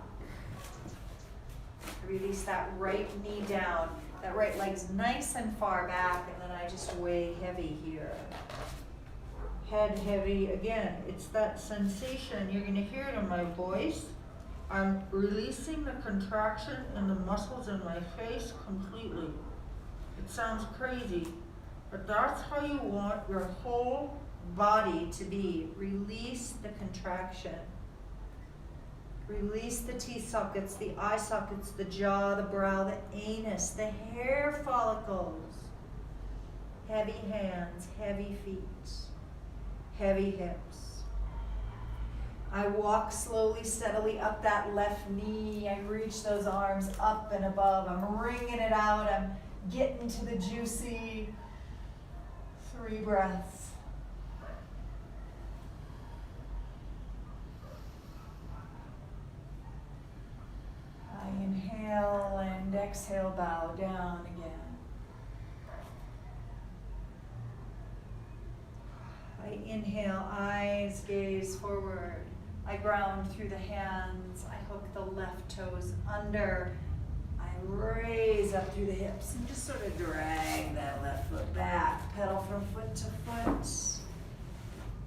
Release that right knee down. That right leg's nice and far back, and then I just weigh heavy here. Head heavy. Again, it's that sensation. You're going to hear it in my voice. I'm releasing the contraction in the muscles in my face completely. It sounds crazy, but that's how you want your whole body to be. Release the contraction. Release the teeth sockets, the eye sockets, the jaw, the brow, the anus, the hair follicles. Heavy hands, heavy feet, heavy hips. I walk slowly, steadily up that left knee. I reach those arms up and above. I'm wringing it out. I'm getting to the juicy. 3 breaths. I inhale and exhale, bow down again. I inhale, eyes gaze forward. I ground through the hands. I hook the left toes under. I raise up through the hips and just sort of drag that left foot back. Pedal from foot to foot.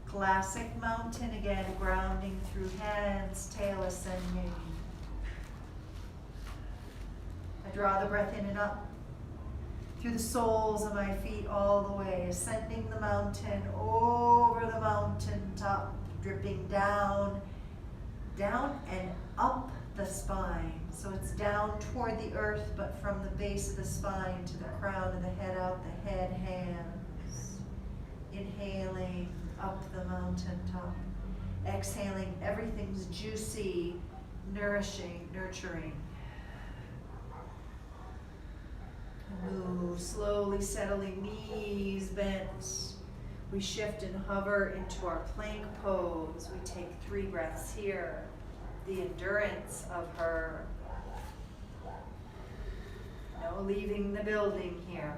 Classic mountain again, grounding through hands, tail ascending. I draw the breath in and up through the soles of my feet all the way, ascending the mountain, over the mountain top, dripping down, down and up the spine. So it's down toward the earth, but from the base of the spine to the crown of the head, out the head, hands. Inhaling up the mountain top. Exhaling, everything's juicy, nourishing, nurturing. Move slowly, steadily, knees bent. We shift and hover into our plank pose. We take 3 breaths here. The endurance of her. No leaving the building here.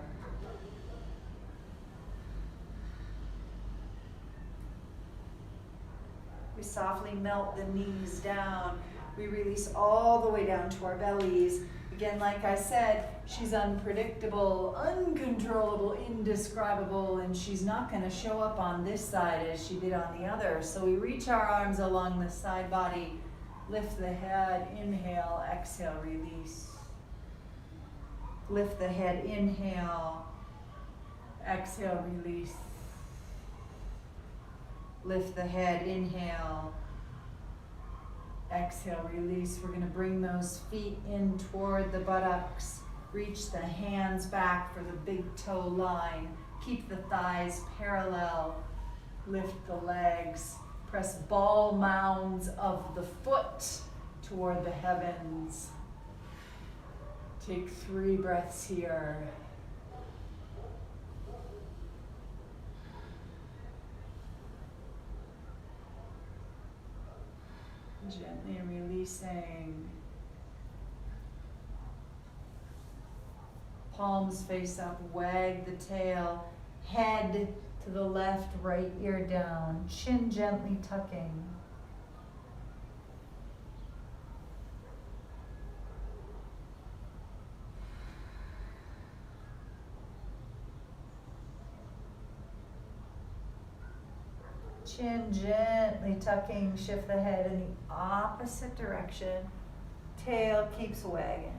We softly melt the knees down. We release all the way down to our bellies. Again, like I said, she's unpredictable, uncontrollable, indescribable, and she's not going to show up on this side as she did on the other. So we reach our arms along the side body, lift the head, inhale, exhale, release. Lift the head, inhale, exhale, release. Lift the head, inhale, exhale, release. We're going to bring those feet in toward the buttocks. Reach the hands back for the big toe line. Keep the thighs parallel. Lift the legs. Press ball mounds of the foot toward the heavens. Take 3 breaths here. Gently releasing. Palms face up, wag the tail, head to the left, right ear down, chin gently tucking. Chin gently tucking, shift the head in the opposite direction. Tail keeps wagging.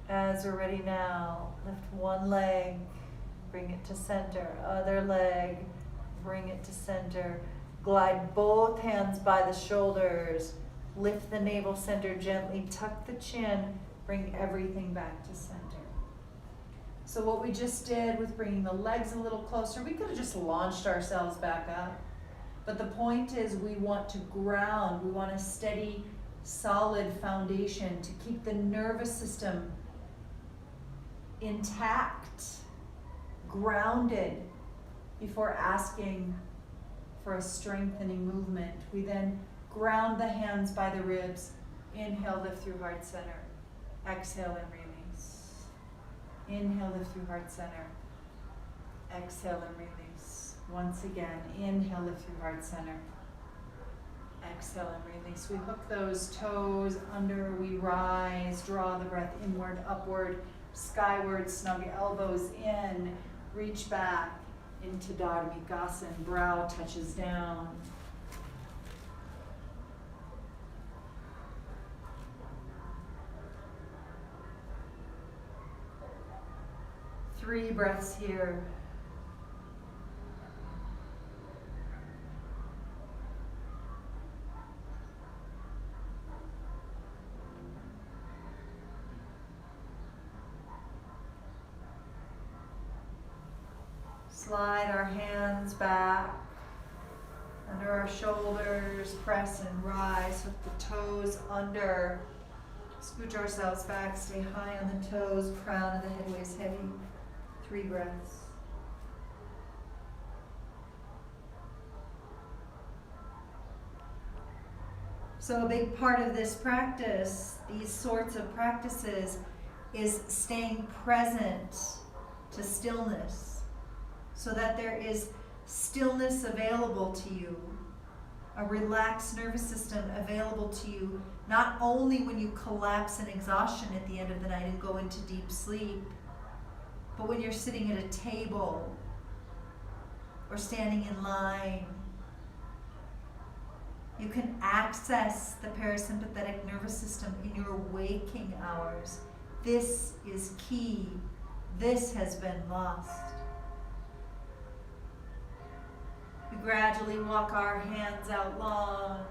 As we're ready now, lift one leg, bring it to center. Other leg, bring it to center. Glide both hands by the shoulders. Lift the navel center gently, tuck the chin, bring everything back to center. So what we just did with bringing the legs a little closer, we could have just launched ourselves back up. But the point is we want to ground, we want a steady, solid foundation to keep the nervous system intact, grounded, before asking for a strengthening movement. We then ground the hands by the ribs. Inhale, lift through heart center. Exhale and release. Inhale, lift through heart center. Exhale and release. Once again, inhale, lift through heart center. Exhale and release. We hook those toes under, we rise, draw the breath inward, upward, skyward, snug elbows in, reach back into Dharmikasan, brow touches down. Three breaths here. Slide our hands back under our shoulders, press and rise, hook the toes under, scooch ourselves back, stay high on the toes, crown of the head weighs heavy. 3 breaths. So a big part of this practice, these sorts of practices, is staying present to stillness, so that there is stillness available to you, a relaxed nervous system available to you, not only when you collapse in exhaustion at the end of the night and go into deep sleep, but when you're sitting at a table or standing in line. You can access the parasympathetic nervous system in your waking hours. This is key. This has been lost. We gradually walk our hands out long.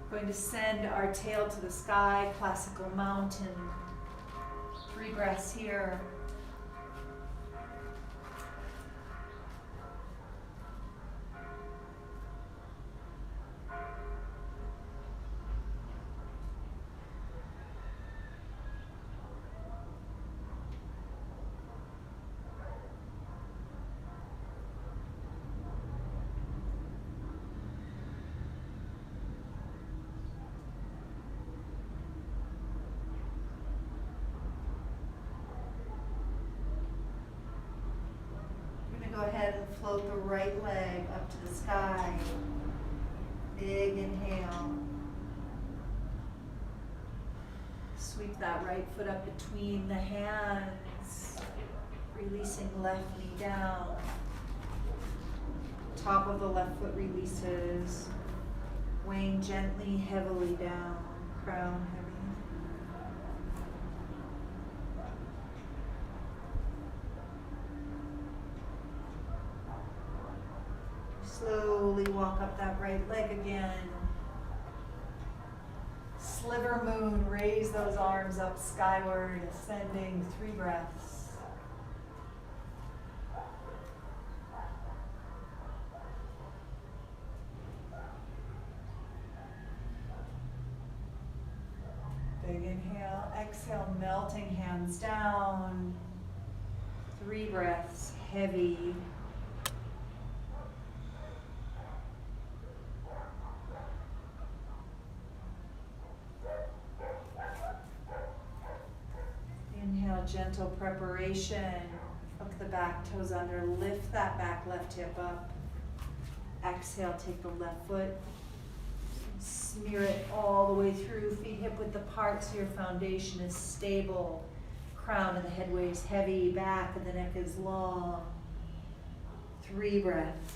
Going to send our tail to the sky, classical mountain. 3 breaths here. float the right leg up to the sky. Big inhale. Sweep that right foot up between the hands, releasing left knee down. Top of the left foot releases, weighing gently, heavily down, crown heavy. Slowly walk up that right leg again. Sliver moon, raise those arms up skyward, ascending, 3 breaths. Big inhale, exhale, melting hands down. 3 breaths, heavy. Inhale, gentle preparation. Hook the back toes under, lift that back left hip up. Exhale, take the left foot. Smear it all the way through, feet hip width apart so your foundation is stable. Crown of the head weighs heavy, back of the neck is long. 3 breaths.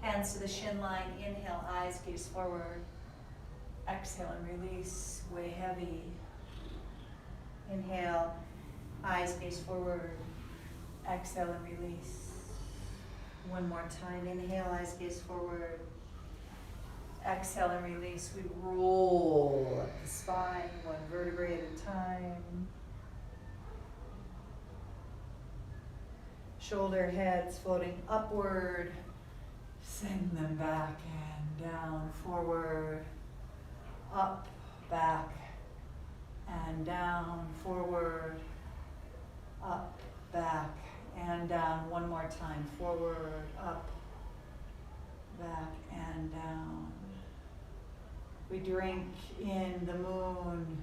Hands to the shin line, inhale, eyes gaze forward. Exhale and release, way heavy. Inhale, eyes gaze forward. Exhale and release. One more time, inhale, eyes gaze forward. Exhale and release. We roll up the spine, 1 vertebrae at a time. Shoulder heads floating upward. Send them back and down, forward, up, back, and down, forward, up, back, and down. One more time, forward, up, back, and down. We drink in the moon,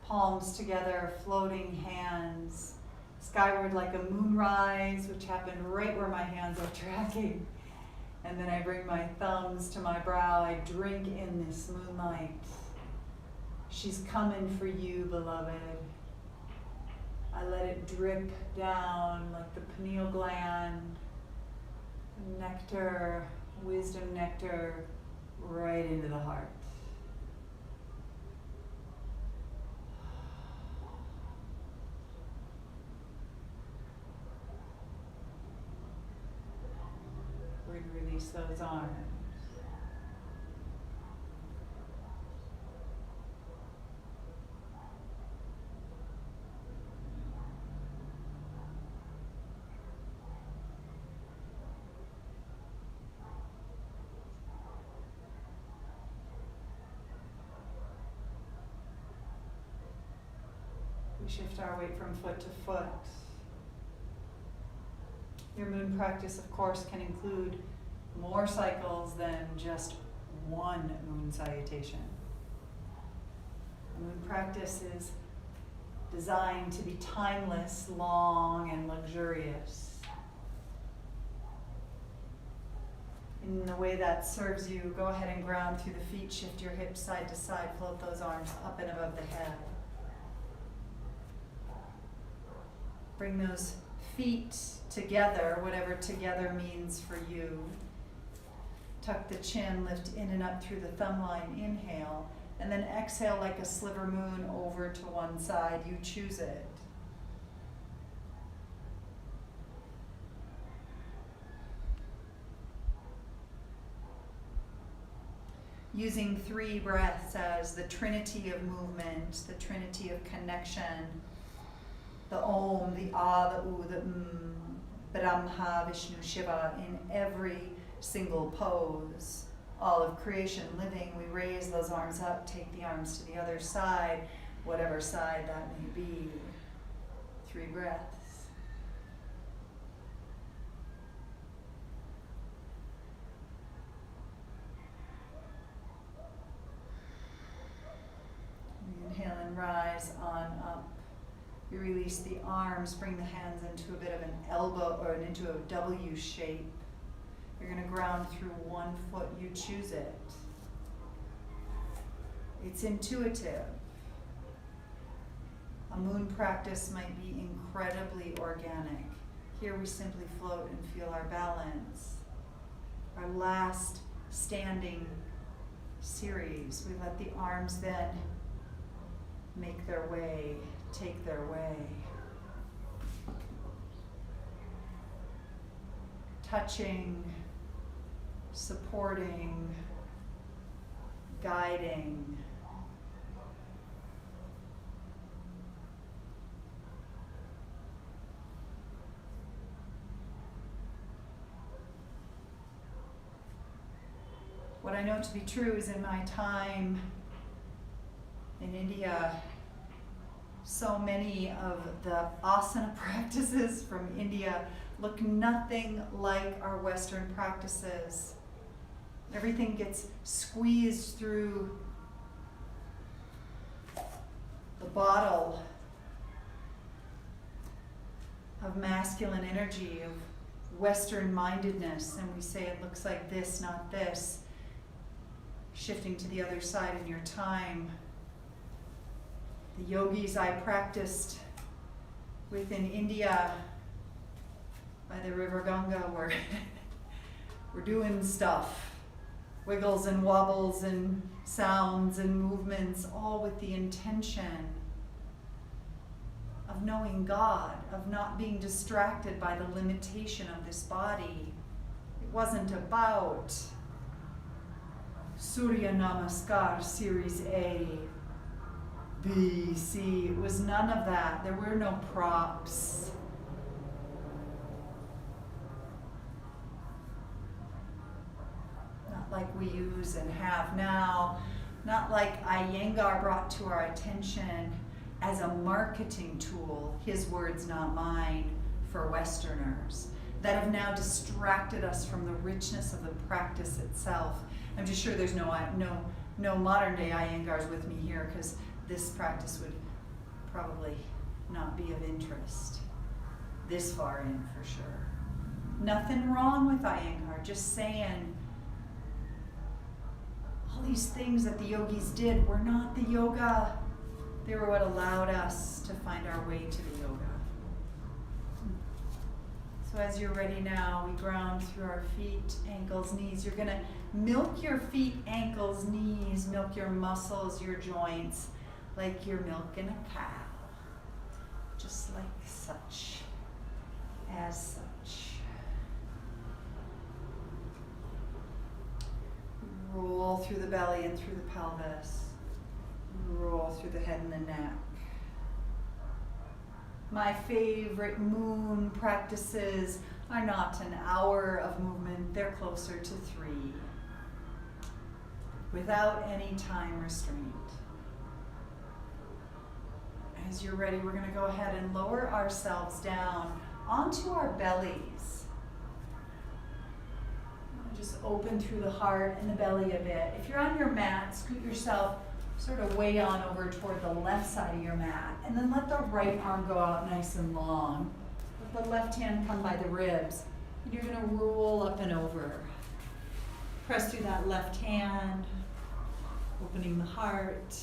palms together, floating hands, skyward like a moonrise, which happened right where my hands are tracking. And then I bring my thumbs to my brow. I drink in this moonlight. She's coming for you, beloved. I let it drip down like the pineal gland. Nectar, wisdom nectar, right into the heart. Release those arms. We shift our weight from foot to foot. Your moon practice, of course, can include more cycles than just one moon salutation. The moon practice is designed to be timeless, long, and luxurious. In the way that serves you, go ahead and ground through the feet, shift your hips side to side, float those arms up and above the head. Bring those feet together, whatever together means for you. Tuck the chin, lift in and up through the thumb line, inhale, and then exhale like a sliver moon over to one side. You choose it. Using 3 breaths as the trinity of movement, the trinity of connection, the Om, the Ah, the U, the Brahma, Vishnu, Shiva, in every single pose. All of creation living, we raise those arms up, take the arms to the other side, whatever side that may be. 3 breaths. and rise on up. You release the arms, bring the hands into a bit of an elbow or into a W shape. You're going to ground through one foot. You choose it. It's intuitive. A moon practice might be incredibly organic. Here we simply float and feel our balance. Our last standing series, we let the arms then make their way, take their way. Touching, supporting, guiding. What I know to be true is in my time in India, so many of the asana practices from India look nothing like our Western practices. Everything gets squeezed through the bottle of masculine energy, of Western mindedness, and we say it looks like this, not this. Shifting to the other side in your time. The yogis I practiced with in India by the river Ganga were doing stuff. Wiggles and wobbles and sounds and movements, all with the intention of knowing God, of not being distracted by the limitation of this body. It wasn't about Surya Namaskar, Series A, B, C. It was none of that. There were no props. Not like we use and have now. Not like Iyengar brought to our attention as a marketing tool, his words, not mine, for Westerners, that have now distracted us from the richness of the practice itself. I'm just sure there's no modern day Iyengars with me here, because this practice would probably not be of interest this far in for sure. Nothing wrong with Iyengar, just saying all these things that the yogis did were not the yoga. They were what allowed us to find our way to the yoga. So as you're ready now, we ground through our feet, ankles, knees. You're going to milk your feet, ankles, knees, milk your muscles, your joints, like you're milking a cow. Just like such, as such. Roll through the belly and through the pelvis. Roll through the head and the neck. My favorite moon practices are not an hour of movement, they're closer to 3, without any time restraint. As you're ready, we're going to go ahead and lower ourselves down onto our bellies. Just open through the heart and the belly a bit. If you're on your mat, scoot yourself sort of way on over toward the left side of your mat, and then let the right arm go out nice and long. Let the left hand come by the ribs, and you're going to roll up and over. Press through that left hand, opening the heart.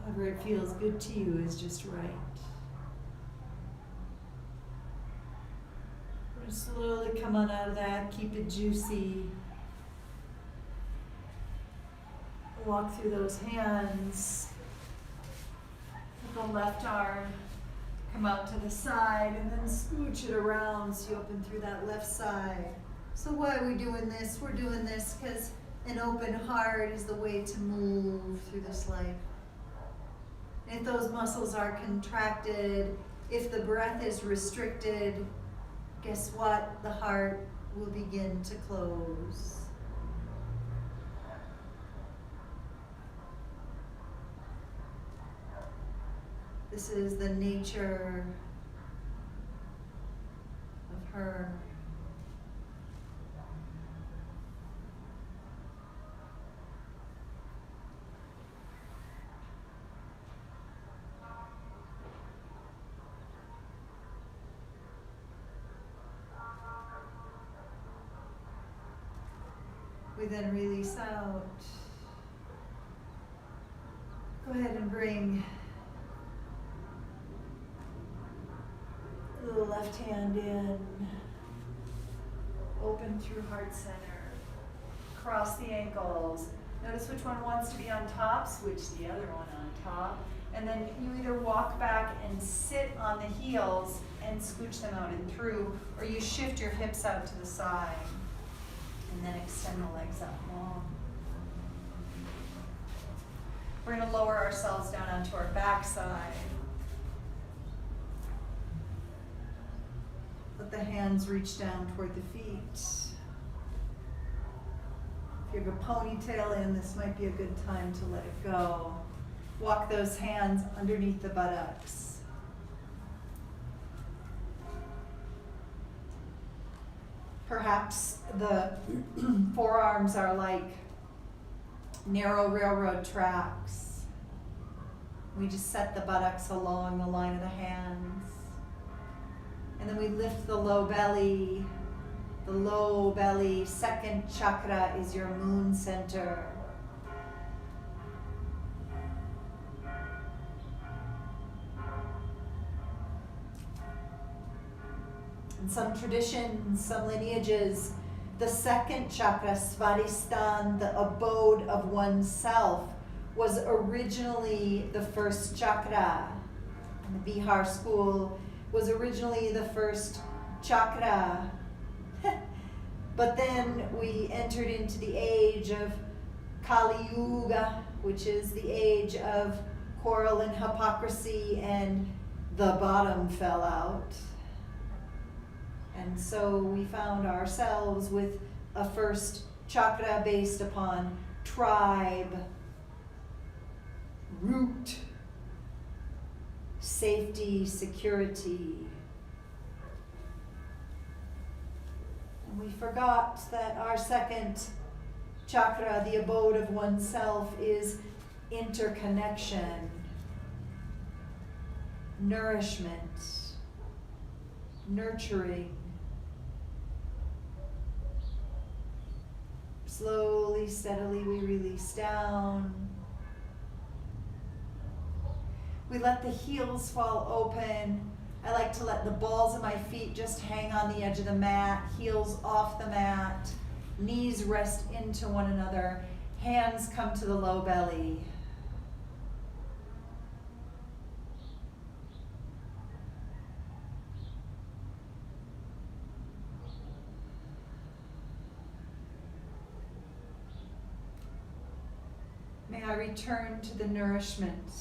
However it feels good to you is just right. We're going to slowly come on out of that, keep it juicy. Walk through those hands. With the left arm, come out to the side and then scooch it around so you open through that left side. So why are we doing this? We're doing this because An open heart is the way to move through this life. If those muscles are contracted, if the breath is restricted, guess what? The heart will begin to close. This is the nature of her. We then release out. Go ahead and bring the left hand in. Open through heart center. Cross the ankles. Notice which one wants to be on top, switch the other one on top. And then you either walk back and sit on the heels and scooch them out and through, or you shift your hips out to the side. And then extend the legs out long. We're going to lower ourselves down onto our backside. Let the hands reach down toward the feet. If you have a ponytail in, this might be a good time to let it go. Walk those hands underneath the buttocks. Perhaps the forearms are like narrow railroad tracks. We just set the buttocks along the line of the hands. And then we lift the low belly. The low belly, second chakra, is your moon center. In some traditions, some lineages, the second chakra, Svadhisthana, the abode of oneself, was originally the first chakra. In the Bihar school, was originally the first chakra. But then we entered into the age of Kali Yuga, which is the age of quarrel and hypocrisy, and the bottom fell out. And so we found ourselves with a first chakra based upon tribe, root, safety, security. And we forgot that our second chakra, the abode of oneself, is interconnection, nourishment, nurturing. Slowly, steadily, we release down. We let the heels fall open. I like to let the balls of my feet just hang on the edge of the mat, heels off the mat, knees rest into one another, hands come to the low belly. May I return to the nourishment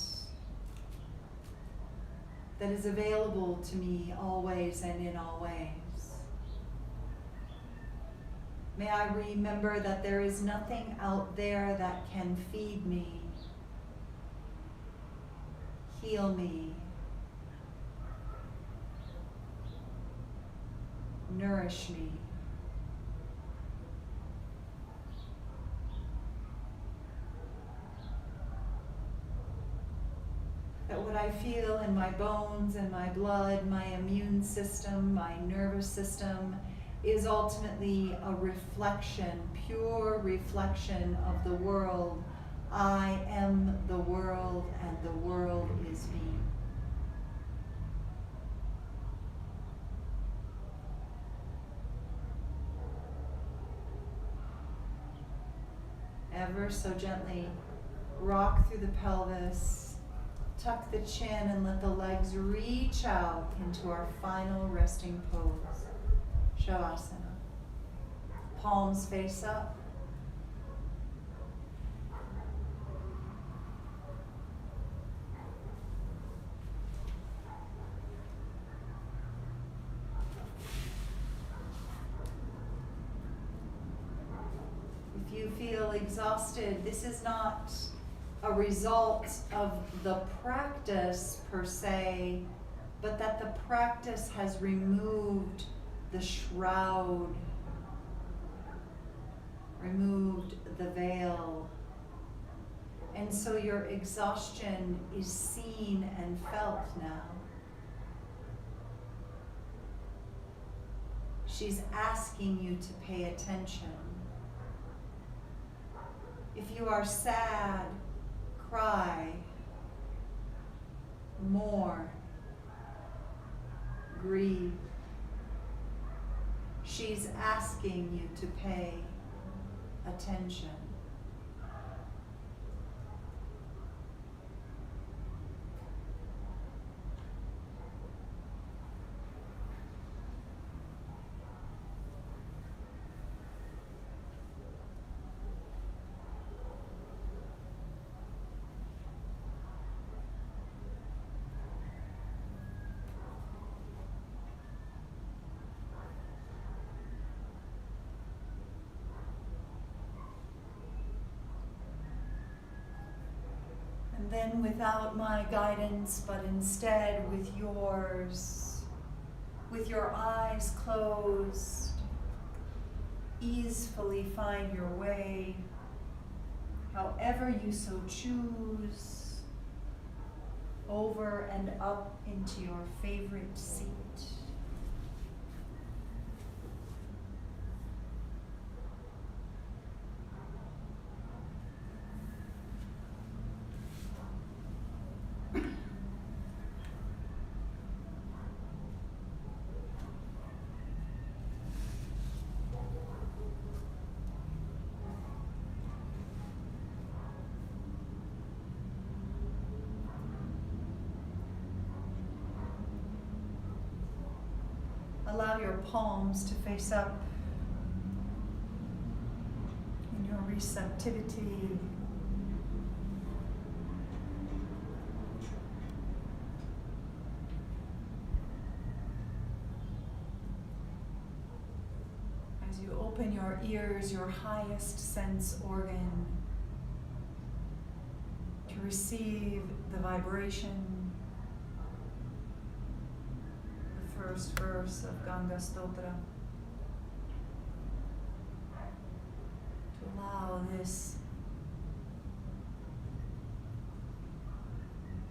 that is available to me always and in all ways. May I remember that there is nothing out there that can feed me, heal me, nourish me. That what I feel in my bones and my blood, my immune system, my nervous system, is ultimately a reflection, pure reflection of the world. I am the world, and the world is me. Ever so gently, rock through the pelvis. Tuck the chin and let the legs reach out into our final resting pose, Shavasana. Palms face up. exhausted, this is not a result of the practice per se, but that the practice has removed the shroud, removed the veil. And so your exhaustion is seen and felt now. She's asking you to pay attention. If you are sad, cry, mourn, grieve. She's asking you to pay attention. And then without my guidance, but instead with yours, with your eyes closed, easily find your way, however you so choose, over and up into your favorite seat. Allow your palms to face up in your receptivity. As you open your ears, your highest sense organ, to receive the vibration. First verse of Ganga Stotra, to allow this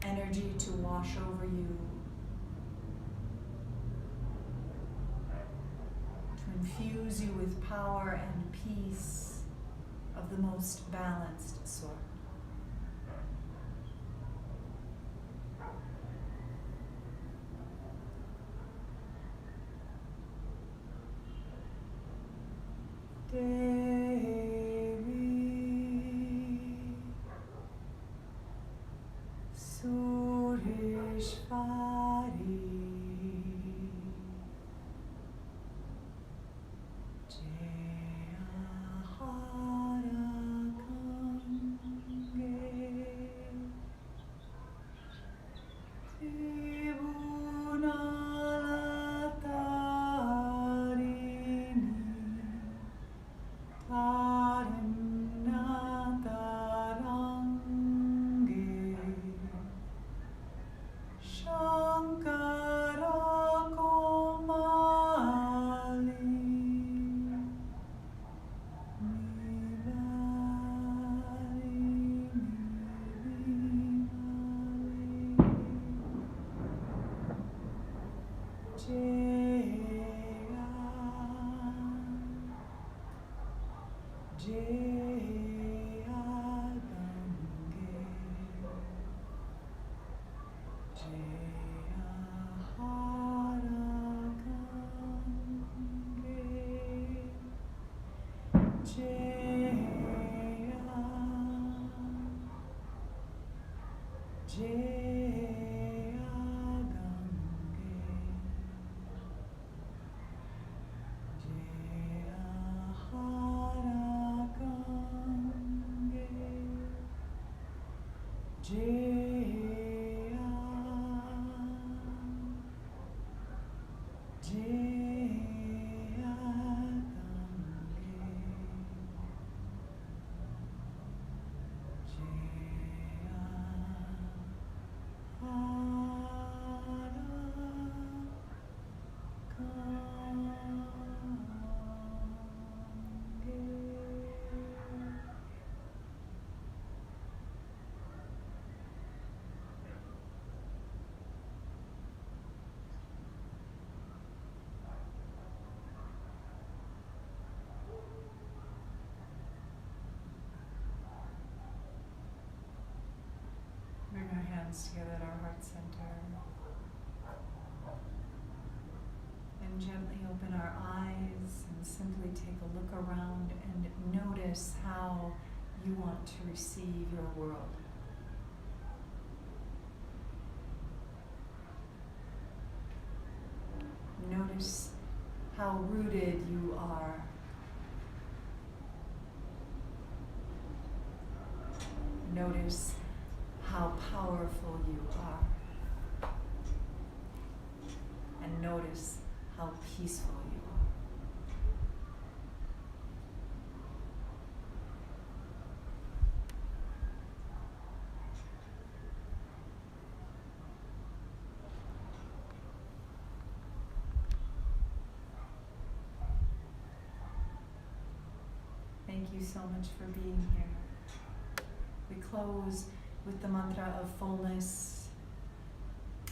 energy to wash over you, to infuse you with power and peace of the most balanced sort. Devi Sureshwari hands together at our heart center. And gently open our eyes and simply take a look around and notice how you want to receive your world. Notice how rooted you are. Notice how powerful you are. And notice how peaceful you are. Thank you so much for being here. We close with the mantra of fullness,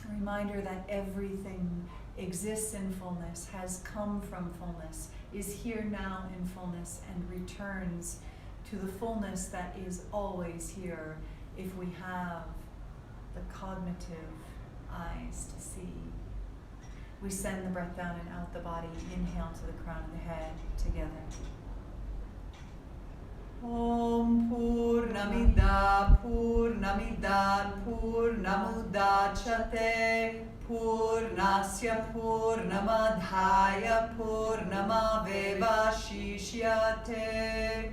a reminder that everything exists in fullness, has come from fullness, is here now in fullness, and returns to the fullness that is always here if we have the cognitive eyes to see. We send the breath down and out the body. Inhale to the crown of the head together. Om Purnamida Purnamidar Purnamudachyate Purnasya Purnamadhaya Purnamavevashishyate.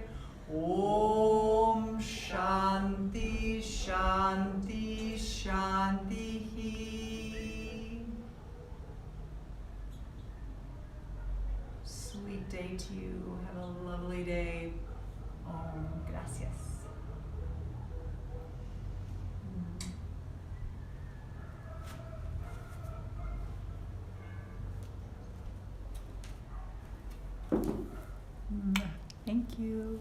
Om Shanti Shanti Shanti. Sweet day to you. Have a lovely day. Gracias. Thank you.